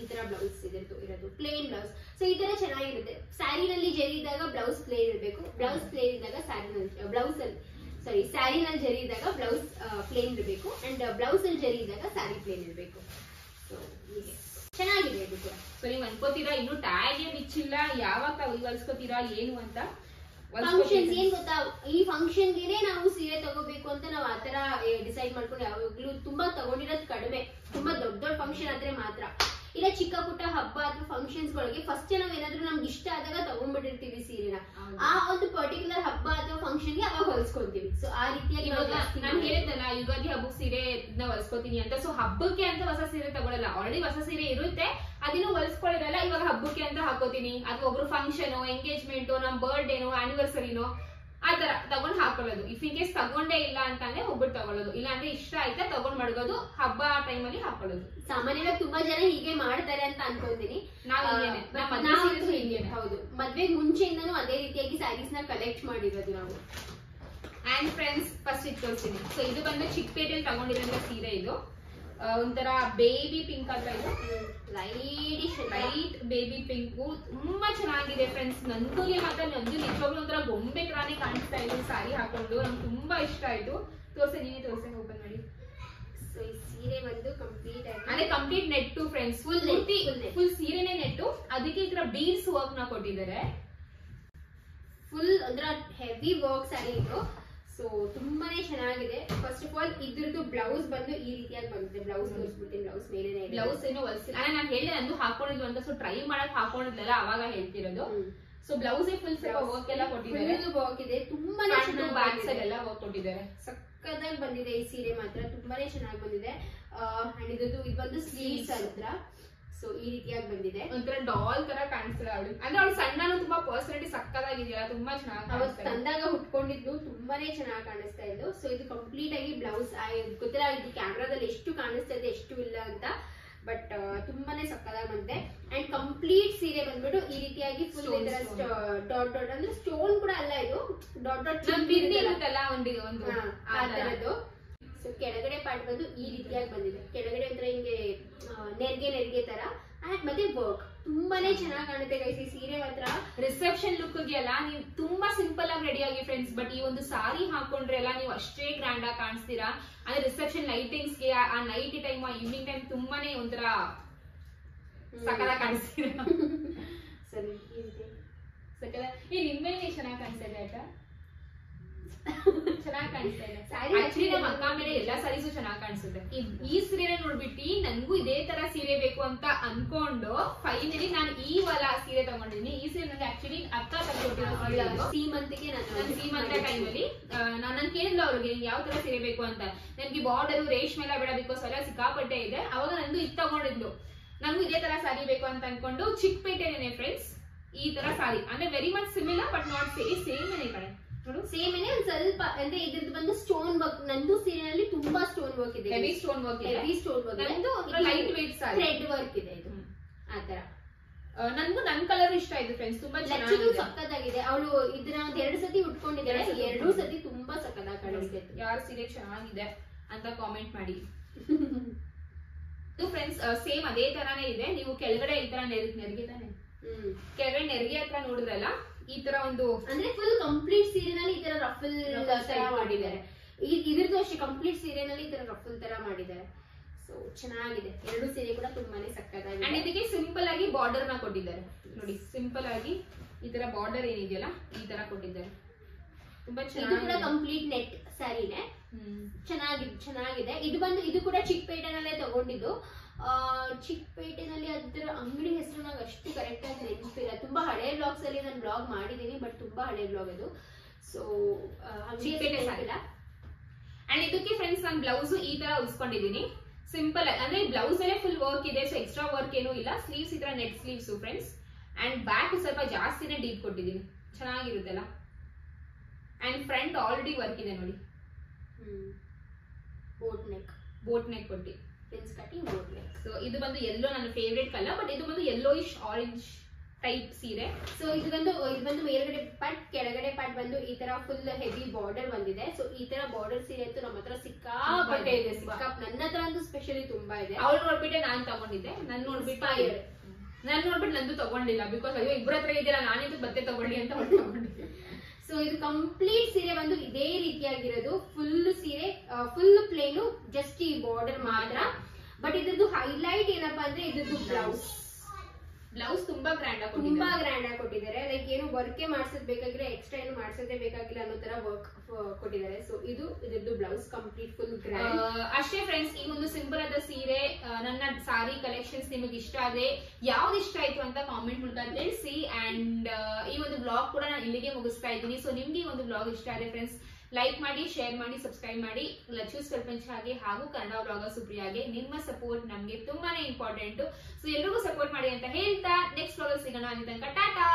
S2: ಈ ತರ ಬ್ಲೌಸ್ ಇರೋದು ಪ್ಲೇನ್ ಬ್ಲೌಸ್. ಸೊ ಈ ತರ ಚೆನ್ನಾಗಿರುತ್ತೆ. ಸ್ಯಾರಿನಲ್ಲಿ ಜರಿ ಇದ್ದಾಗ ಬ್ಲೌಸ್ ಪ್ಲೇನ್ ಇರಬೇಕು, ಬ್ಲೌಸ್ ಪ್ಲೇನ್ ಇದ್ದಾಗ ಸ್ಯಾರಿನಲ್ಲಿ ಜರಿ ಇದ್ದಾಗ ಬ್ಲೌಸ್ ಪ್ಲೇನ್ ಇರಬೇಕು, ಅಂಡ್ ಬ್ಲೌಸ್ ಅಲ್ಲಿ ಜರಿ ಇದ್ದಾಗ ಸ್ಯಾರಿ ಪ್ಲೇನ್ ಇರಬೇಕು. ಸೊ ಚೆನ್ನಾಗಿದೆ ಇದು ಕೂಡ.
S1: ಸೊ ನೀವು ಅನ್ಕೋತೀರಾ ಇನ್ನು ಟ್ಯಾಗ್ ಬಿಚ್ಚಿಲ್ಲ, ಯಾವಾಗ ಹೊಲ್ಸ್ಕೋತೀರಾ ಏನು ಅಂತ.
S2: ಫಂಕ್ಷನ್ಸ್ ಏನ್ ಗೊತ್ತಾ, ಈ ಫಂಕ್ಷನ್ ಗೆನೆ ನಾವು ಸೀರೆ ತಗೋಬೇಕು ಅಂತ ನಾವು ಆತರ ಡಿಸೈಡ್ ಮಾಡ್ಕೊಂಡು ಯಾವಾಗ್ಲೂ ತುಂಬಾ ತಗೊಂಡಿರೋದು ಕಡಿಮೆ. ತುಂಬಾ ದೊಡ್ಡ ಫಂಕ್ಷನ್ ಆದ್ರೆ ಮಾತ್ರ, ಇಲ್ಲ ಚಿಕ್ಕ ಪುಟ್ಟ ಹಬ್ಬ ಅಥವಾ ಫಂಕ್ಷನ್ಸ್ ಗಳಿಗೆ ಫಸ್ಟ್ ನಾವ್ ಏನಾದ್ರು ನಮ್ಗೆ ಇಷ್ಟ ಆದಾಗ ತಗೊಂಡ್ಬಿಟ್ಟಿರ್ತೀವಿ ಸೀರೆನ. ಆ ಒಂದು ಪರ್ಟಿಕ್ಯುಲರ್ ಹಬ್ಬ ಅಥವಾ ಫಂಕ್ಷನ್ ಗೆ ಅವಾಗ ಹೊಲ್ಸ್ಕೊಂತೀವಿ. ಸೊ ಆ ರೀತಿಯಾಗಿ
S1: ನಾನು ಹೇಳಿದ್ದಲ್ಲ ಯುಗಾದಿ ಹಬ್ಬಕ್ಕೆ ಸೀರೆ ಹೊಲ್ಸ್ಕೊತೀನಿ ಅಂತ. ಸೊ ಹಬ್ಬಕ್ಕೆ ಅಂತ ಹೊಸ ಸೀರೆ ತಗೊಳಲ್ಲ, ಆಲ್ರೆಡಿ ಹೊಸ ಸೀರೆ ಇರುತ್ತೆ, ಅದಿನ್ನು ಹೊಲ್ಸ್ಕೊಳ್ಳಿರಲ್ಲ. ಇವಾಗ ಹಬ್ಬಕ್ಕೆ ಅಂತ ಹಾಕೋತೀನಿ, ಅಥವಾ ಒಬ್ರು ಫಂಕ್ಷನ್, ಎಂಗೇಜ್ಮೆಂಟ್, ನಮ್ ಬರ್ಡೇನೋ ಆನಿವರ್ಸರಿನೋ ಆ ತರ ತಗೊಂಡ್ ಹಾಕೊಳ್ಳೋದು. ಇಫ್ ಇನ್ ಕೇಸ್ ತಗೊಂಡೇ ಇಲ್ಲ ಅಂತಂದ್ರೆ ಒಬ್ಬರು ತಗೊಳ್ಳೋದು, ಇಲ್ಲ ಅಂದ್ರೆ ಇಷ್ಟ ಆಯ್ತಾ ತಗೊಂಡ್ ಮಡಗೋದು, ಹಬ್ಬ ಆ ಟೈಮ್ ಅಲ್ಲಿ ಹಾಕೊಳ್ಳೋದು.
S2: ಸಾಮಾನ್ಯವಾಗಿ ತುಂಬಾ ಜನ ಹೀಗೆ ಮಾಡ್ತಾರೆ ಅಂತ ಅನ್ಕೊಂತೀನಿ. ಹೌದು, ಮದ್ವೆಗ್ ಮುಂಚೆಯಿಂದನೂ ಅದೇ ರೀತಿಯಾಗಿ ಸ್ಯಾರೀಸ್ ನ ಕಲೆಕ್ಟ್ ಮಾಡಿರೋದು ನಾವು.
S1: ಅಂಡ್ ಫ್ರೆಂಡ್ಸ್ ಫಸ್ಟ್ ಇದು ತೋರಿಸ್ತೀನಿ. ಸೊ ಇದು ಬಂದು ಚಿಕ್ಕಪೇಟೆಯಲ್ಲಿ ತಗೊಂಡಿರೋ ಸೀರೆ. ಇದು ಒಂಥರ ಬೇಬಿ ಪಿಂಕ್ ಅಂತ, ಇದು ಲೈಟ್ ಬೇಬಿ ಪಿಂಕು, ತುಂಬಾ ಚೆನ್ನಾಗಿದೆ ಫ್ರೆಂಡ್ಸ್. ನಂತೂಗೆ ಮಾತ್ರ ನಂದು ನಿಜವಾಗ್ಲೂ ಒಂಥರ ಗೊಂಬೆ ತರಾನೇ ಕಾಣಿಸ್ತಾ ಇದೆ ಸ್ಯಾರಿ ಹಾಕೊಂಡು. ನಂಗೆ ತುಂಬಾ ಇಷ್ಟ ಆಯ್ತು. ತೋರ್ಸೆ, ನೀನೇ ತೋರ್ಸೆ, ಓಪನ್ ಮಾಡಿ.
S2: ಸೊ ಈ ಸೀರೆ ಬಂದು ಕಂಪ್ಲೀಟ್
S1: ಅಂದ್ರೆ ಕಂಪ್ಲೀಟ್ ನೆಟ್ಟು ಫ್ರೆಂಡ್ಸ್, ಫುಲ್ ಸೀರೆನೇ ನೆಟ್ಟು. ಅದಕ್ಕೆ ಈ ತರ ಬೀಡ್ಸ್ ವರ್ಕ್ ನ ಕೊಟ್ಟಿದ್ದಾರೆ.
S2: ಫುಲ್ ಅಂದ್ರೆ ಹೆವಿ ವರ್ಕ್ ಸ್ಯಾರಿ ಇದು. ಸೊ ತುಂಬಾನೇ ಚೆನ್ನಾಗಿದೆ. ಫಸ್ಟ್ ಆಫ್ ಆಲ್ ಇದ್ರದ್ದು ಬ್ಲೌಸ್ ಬಂದು ಈ ರೀತಿಯಾಗಿ ಬಂದಿದೆ. ಬ್ಲೌಸ್ ತೋರಿಸ್ಬಿಡ್ತೀನಿ, ಬ್ಲೌಸ್ ಮೇಲೆ
S1: ಬ್ಲೌಸ್ ಏನೋ ಹೊಲ್ಸಿಲ್ಲ. ನಾನು ಹೇಳಿದೆ ನಂದು ಹಾಕೊಂಡಿದ್ಲು ಅಂತ. ಸೊ ಟ್ರೈ ಮಾಡಕ್ ಹಾಕೊಂಡಿದ್ಲಲ್ಲ ಅವಾಗ ಹೇಳ್ತಿರೋದು. ಸೊ ಬ್ಲೌಸ್ ಫುಲ್ ಸ್ವಲ್ಪ ವರ್ಕ್ ಎಲ್ಲ ಕೊಟ್ಟಿದ್ದಾರೆ,
S2: ವರ್ಕ್ ಇದೆ, ತುಂಬಾನೇ ಚೆನ್ನಾಗಿ
S1: ಬ್ಯಾಕ್ ಸೈಡ್ ಎಲ್ಲ ವರ್ಕ್ ಕೊಟ್ಟಿದ್ದಾರೆ.
S2: ಸಕ್ಕತ್ತಾಗಿ ಬಂದಿದೆ ಈ ಸೀರೆ ಮಾತ್ರ, ತುಂಬಾನೇ ಚೆನ್ನಾಗಿ ಬಂದಿದೆ. ಅಂಡ್ ಇದು ಬಂದು ಸ್ಲೀವ್ಸ್ ಹತ್ರ. ಸೊ ಈ ರೀತಿಯಾಗಿ ಬಂದಿದೆ,
S1: ಒಂಥರ ಡಾಲ್ ತರ ಕಾಣಿಸ್ತಾರೆ ಅವಳು. ಅಂದ್ರೆ ಅವಳು ಸಣ್ಣನು ತುಂಬಾ ಪರ್ಸನಾಲಿಟಿ ಸಕ್ಕದಾಗಿದೆಯಲ್ಲ, ತುಂಬಾ ಚೆನ್ನಾಗಿ
S2: ತಂದಾಗ ಹುಟ್ಕೊಂಡಿದ್ದು, ತುಂಬಾನೇ ಚೆನ್ನಾಗಿ ಕಾಣಿಸ್ತಾ ಇದ್ದು. ಸೊ ಇದು ಕಂಪ್ಲೀಟ್ ಆಗಿ ಬ್ಲೌಸ್ ಗೊತ್ತಿಲ್ಲ ಇದು ಕ್ಯಾಮ್ರಾದಲ್ಲಿ ಎಷ್ಟು ಕಾಣಿಸ್ತಾ ಇದೆ ಎಷ್ಟು ಇಲ್ಲ ಅಂತ, ಬಟ್ ತುಂಬಾನೇ ಸಕ್ಕದಾಗಿ ಬಂದಿದೆ. ಅಂಡ್ ಕಂಪ್ಲೀಟ್ ಸೀರೆ ಬಂದ್ಬಿಟ್ಟು ಈ ರೀತಿಯಾಗಿ ಫುಲ್ ಡಾಟ್ ಡಾಟ್ ಅಂದ್ರೆ ಸ್ಟೋನ್ ಕೂಡ ಅಲ್ಲ, ಇದು ಡಾಟ್ ಡಾಟ್
S1: ಇರುತ್ತಲ್ಲ ಒಂದು
S2: ಆ ತರದ್ದು. ಸೊ ಕೆಳಗಡೆ ಪಾರ್ಟ್ ಬಂದು ಈ ರೀತಿಯಾಗಿ ಬಂದಿದೆ. ಕೆಳಗಡೆ ಒಂಥರ ಹಿಂಗೆ ನೆರಿಗೆ ತರ. ಅಂಡ್ ಮತ್ತೆ ವರ್ಕ್ ತುಂಬಾನೇ ಚೆನ್ನಾಗಿ ಕಾಣುತ್ತೆ ಗೈಸ್ ಈ ಸೀರೆ ಮಾತ್ರ.
S1: ರಿಸೆಪ್ಷನ್ ಲುಕ್ ಗೆ ಅಲ್ಲ ನೀವು ತುಂಬಾ ಸಿಂಪಲ್ ಆಗಿ ರೆಡಿ ಆಗಿ ಫ್ರೆಂಡ್ಸ್, ಬಟ್ ಈ ಒಂದು ಸಾರಿ ಹಾಕೊಂಡ್ರೆ ಎಲ್ಲ ನೀವು ಅಷ್ಟೇ ಗ್ರ್ಯಾಂಡ್ ಆಗಿ ಕಾಣಿಸ್ತೀರಾ. ಅಂದ್ರೆ ರಿಸೆಪ್ಷನ್ ಲೈಟಿಂಗ್ಸ್ ಗೆ ಆ ನೈಟ್ ಟೈಮ್ ಈವ್ನಿಂಗ್ ಟೈಮ್ ತುಂಬಾನೇ ಒಂಥರ ಸಕಲ ಕಾಣಿಸ್ತೀರಾ.
S2: ಸರಿ
S1: ಸಕಲ ಈ ನಿಮ್ಮೇಲೆ ಚೆನ್ನಾಗಿ ಕಾಣಿಸ್ತಾ ಇದೆ ಆಯ್ತಾ, ಚೆನ್ನಾಗಿ ಕಾಣಿಸ್ತಾ ಇದೆ. ಆಕ್ಚುಲಿ ನಮ್ಮ ಅಕ್ಕ ಮೇಲೆ ಎಲ್ಲಾ ಸಾರೀಸು ಚೆನ್ನಾಗಿ ಕಾಣಿಸುತ್ತೆ. ಈ ಸೀರೆ ನೋಡ್ಬಿಟ್ಟು ನನ್ಗೂ ಇದೇ ತರ ಸೀರೆ ಬೇಕು ಅಂತ ಅನ್ಕೊಂಡು ಫೈನಲಿ ನಾನು ಈ ಸೀರೆ ತಗೊಂಡಿದ್ದೀನಿ. ಈ ಸೀರೆ ನನಗೆ ಆಕ್ಚುಲಿ ಅಕ್ಕ ತಗೊಂಡಿರೋ
S2: ಸೀಮಂತಿಗೆ
S1: ನನ್ನ ಸೀಮಂತ ಟೈಮಲ್ಲಿ ನಾನು ಕೇಳಿದ್ಲು ಅವ್ರಿಗೆ ಯಾವ ತರ ಸೀರೆ ಬೇಕು ಅಂತ. ನನ್ಗೆ ಬಾರ್ಡರ್ ರೇಷ್ಮೆ ಎಲ್ಲ ಬೇಡ ಬಿಕಾಸ್ ಎಲ್ಲ ಸಿಕ್ಕಾಪಟ್ಟೆ ಇದೆ. ಅವಾಗ ನಂದು ಇದು ತಗೊಂಡಿದ್ಲು. ನನಗೂ ಇದೇ ತರ ಸಾರಿ ಬೇಕು ಅಂತ ಅನ್ಕೊಂಡು ಚಿಕ್ಕಪೇಟೆನೆ ಫ್ರೆಂಡ್ಸ್ ಈ ತರ ಸಾರಿ ಅಂದ್ರೆ very much similar but not same ಏನೇ ಕಡೆ ನೋಡು
S2: ಸೇಮ್ ಏನೇ ಒಂದ್ ಸ್ವಲ್ಪ ಅಂದ್ರೆ ಇದ್ರದ್ದು ಬಂದು ಸ್ಟೋನ್ ವರ್ಕ್. ನಂದು ಸೀರೆನಲ್ಲಿ ತುಂಬಾ ಸ್ಟೋನ್ ವರ್ಕ್ ಇದೆ,
S1: ಹೆವಿ ಸ್ಟೋನ್ ವರ್ಕ್ ಇದೆ.
S2: ಹೆವಿ ಸ್ಟೋನ್ ವರ್ಕ್
S1: ನಂದು ಲೈಟ್ ವೇಟ್ ಸಾರಿ
S2: ಥ್ರೆಡ್ ವರ್ಕ್ ಇದೆ ಇದು ಆತರ.
S1: ನನ್ಗೂ ನನ್ ಕಲರ್ ಇಷ್ಟ ಆಯ್ತು ಫ್ರೆಂಡ್ಸ್, ತುಂಬಾ
S2: ಚೆನ್ನಾಗಿದೆ, ಸಕ್ಕತ್ತಾಗಿದೆ. ಅವಳು ಇದನ್ನ ಒಂದ್ 2 ಸತಿ ಉಟ್ಕೊಂಡಿದ್ದಾಳೆ, 2 ಸತಿ ತುಂಬಾ ಸಕ್ಕತ್ತಾಗಿ ಕಾಣಿಸ್ತಿದೆ.
S1: ಯಾರ ಸೀರೆ ಚೆನ್ನಾಗಿದೆ ಅಂತ ಕಾಮೆಂಟ್ ಮಾಡಿ. ಫ್ರೆಂಡ್ಸ್ ಸೇಮ್ ಅದೇ ತರಾನೇ ಇದೆ. ನೀವು ಕೆಳಗಡೆ ಈ ತರ ನೆರಿಗೆ ತಾನೆ, ಕೆಳಗಡೆ ನೆರಿಗೆ ಹತ್ರ ನೋಡಿದ್ರಲ್ಲ ಈ ತರ ಒಂದು
S2: ಅಂದ್ರೆ ಫುಲ್ ಕಂಪ್ಲೀಟ್ ಸೀರೆನಲ್ಲಿ ಈ ತರ ರಫಲ್ ತರ ಮಾಡಿದ್ದಾರೆ. ಇದ್ರದ್ದು ಅಷ್ಟೇ ಕಂಪ್ಲೀಟ್ ಸೀರೆನಲ್ಲಿ ಈ ತರ ರಫಲ್ ತರ ಮಾಡಿದ್ದಾರೆ. ಸೊ ಚೆನ್ನಾಗಿದೆ, 2 ಸೀರೆ ಕೂಡ ತುಂಬಾನೇ ಸಕ್ಕತ್ತಾಗಿದೆ.
S1: ಅಂಡ್ ಇದಕ್ಕೆ ಸಿಂಪಲ್ ಆಗಿ ಬಾರ್ಡರ್ ನ ಕೊಟ್ಟಿದ್ದಾರೆ ನೋಡಿ. ಸಿಂಪಲ್ ಆಗಿ ಈ ತರ ಬಾರ್ಡರ್ ಏನಿದೆಯಲ್ಲ ಈ ತರ ಕೊಟ್ಟಿದ್ದಾರೆ. ತುಂಬಾ
S2: ಚೆನ್ನಾಗಿದೆ. ಕಂಪ್ಲೀಟ್ ನೆಟ್ ಸ್ಯಾರಿನೇ ಚೆನ್ನಾಗಿದೆ. ಇದು ಕೂಡ ಚಿಕ್ಕಪೇಟೆನಲ್ಲೇ ತಗೊಂಡಿದ್ದು. ಚಿಕ್ಕಪೇಟೆನಲ್ಲಿ ಅದ್ರ ಅಂಗಡಿ ಹೆಸರು ನಂಗೆ ಅಷ್ಟು ಕರೆಕ್ಟ್ ಆಗಿ ನೆನಪಿಲ್ಲ. ತುಂಬಾ ಹಳೆ ಬ್ಲಾಗ್ಸ್ ಅಲ್ಲಿ ನಾನು ಬ್ಲಾಗ್ ಮಾಡಿದೀನಿ, ಬಟ್ ತುಂಬಾ ಹಳೆ ಬ್ಲಾಗ್ ಅದು. ಸೊ ಚಿಕ್ಕಪೇಟೆ ಇಲ್ಲ.
S1: ಅಂಡ್ ಇದಕ್ಕೆ ಫ್ರೆಂಡ್ಸ್ ನಾನು ಬ್ಲೌಸ್ ಈ ತರ ಉಳಿಸ್ಕೊಂಡಿದೀನಿ. ಸಿಂಪಲ್ ಅಂದ್ರೆ ಬ್ಲೌಸ್ ಅಲ್ಲೇ ಫುಲ್ ವರ್ಕ್ ಇದೆ, ಸೊ ಎಕ್ಸ್ಟ್ರಾ ವರ್ಕ್ ಏನೂ ಇಲ್ಲ. ಸ್ಲೀವ್ಸ್ ಈ ತರ net sleeves friends. And back ಸ್ವಲ್ಪ ಜಾಸ್ತಿನೇ ಡೀಪ್ ಕೊಟ್ಟಿದೀನಿ, ಚೆನ್ನಾಗಿರುತ್ತಲ್ಲ. ಅಂಡ್ ಫ್ರಂಟ್ ಆಲ್ರೆಡಿ ವರ್ಕ್ ಇದೆ ನೋಡಿ. ಬೋಟ್ ನೆಕ್ ಕೊಟ್ಟಿ
S2: prince cutting boat neck.
S1: So ಇದು ಬಂದು ಎಲ್ಲೋ ನನ್ನ ಫೇವ್ರೇಟ್ ಕಲರ್, ಬಟ್ ಇದು ಬಂದು ಯೆಲ್ಲೋಯಿಶ್ ಆರೆಂಜ್ ಟೈಪ್ ಸೀರೆ.
S2: ಸೊ ಇದು ಬಂದು ಮೇಲ್ಗಡೆ ಪಾರ್ಟ್, ಕೆಳಗಡೆ ಪಾರ್ಟ್ ಬಂದು ಈ ತರ ಫುಲ್ ಹೆವಿ ಬಾರ್ಡರ್ ಬಂದಿದೆ. ಸೊ ಈ ತರ ಬಾರ್ಡರ್ ಸೀರೆ ಅಂತೂ ನಮ್ಮ ಹತ್ರ ಸಿಕ್ಕಾಪಟ್ಟೆ ಇದೆ. ನನ್ನ ಹತ್ರ ಅಂತೂ ಸ್ಪೆಷಲಿ ತುಂಬಾ ಇದೆ.
S1: ಅವ್ಳು ನೋಡ್ಬಿಟ್ಟೆ ನಾನ್ ತಗೊಂಡಿದ್ದೆ. ನಾನು ನೋಡ್ಬಿಟ್ಟು ನಂದು ತಗೊಂಡಿಲ್ಲ ಬಿಕಾಸ್ ಅಯ್ಯೋ ಇಬ್ಬರ ಹತ್ರ ಇದೆಯಲ್ಲ ನಾನಿದ್ದು ಮತ್ತೆ ತಗೊಳ್ಳಿ ಅಂತ ಅವ್ಳು ತಗೊಂಡಿದ್ದೆ.
S2: ಸೊ ಇದು ಕಂಪ್ಲೀಟ್ ಸೀರೆ ಬಂದು ಇದೇ ರೀತಿಯಾಗಿರೋದು. ಫುಲ್ ಸೀರೆ ಫುಲ್ ಪ್ಲೇನು, ಜಸ್ಟ್ ಈ ಬಾರ್ಡರ್ ಮಾತ್ರ. ಬಟ್ ಇದ್ರದ್ದು ಹೈಲೈಟ್ ಏನಪ್ಪಾ ಅಂದ್ರೆ ಇದ್ರದ್ದು ಬ್ಲೌಸ್ ತುಂಬಾ ಗ್ರ್ಯಾಂಡ್ ಆಗಿ ಕೊಟ್ಟಿದ್ದಾರೆ. ಲೈಕ್ ಏನು ವರ್ಕ್ ಮಾಡ್ಸೋದ್ ಬೇಕಾಗಿಲ್ಲ, ಎಕ್ಸ್ಟ್ರಾ ಏನು ಮಾಡ್ಸೋದೇ ಬೇಕಾಗಿಲ್ಲ ಅನ್ನೋ ತರ ವರ್ಕ್ ಕೊಟ್ಟಿದ್ದಾರೆ. ಸೊ ಇದ್ರದ್ದು ಬ್ಲೌಸ್ ಕಂಪ್ಲೀಟ್ ಫುಲ್ ಗ್ರ್ಯಾಂಡ್.
S1: ಅಷ್ಟೇ ಫ್ರೆಂಡ್ಸ್, ಈ ಒಂದು ಸಿಂಪಲ್ ಆದ ಸೀರೆ ನನ್ನ ಸಾರಿ ಕಲೆಕ್ಷನ್ಸ್ ನಿಮಗೆ ಇಷ್ಟ ಆದ್ರೆ ಯಾವ್ದು ಇಷ್ಟ ಆಯ್ತು ಅಂತ ಕಾಮೆಂಟ್ ಮೂಲಕ ತಿಳಿಸಿ. ಅಂಡ್ ಈ ಒಂದು ಬ್ಲಾಗ್ ಕೂಡ ನಾನು ಇಲ್ಲಿಗೆ ಮುಗಿಸ್ತಾ ಇದ್ದೀನಿ. ಸೊ ನಿಮ್ಗೆ ಈ ಒಂದು ಬ್ಲಾಗ್ ಇಷ್ಟ ಆದ್ರೆ ಫ್ರೆಂಡ್ಸ್ ಲೈಕ್ ಮಾಡಿ, ಶೇರ್ ಮಾಡಿ, ಸಬ್ಸ್ಕ್ರೈಬ್ ಮಾಡಿ. ಲಚೂಸ್ ಪ್ರಪಂಚ ಹಾಗೆ ಹಾಗೂ ಕನ್ನಡ ಬ್ಲಾಗರ್ ಸುಪ್ರಿಯಾಗೆ ನಿಮ್ಮ ಸಪೋರ್ಟ್ ನಮ್ಗೆ ತುಂಬಾನೇ ಇಂಪಾರ್ಟೆಂಟ್. ಸೊ ಎಲ್ರಿಗೂ ಸಪೋರ್ಟ್ ಮಾಡಿ ಅಂತ ಹೇಳ್ತಾ ನೆಕ್ಸ್ಟ್ ಬ್ಲಾಗ್ ಸಿಗೋಣ. ಅಲ್ಲಿ ತನಕ ಟಾಟಾ.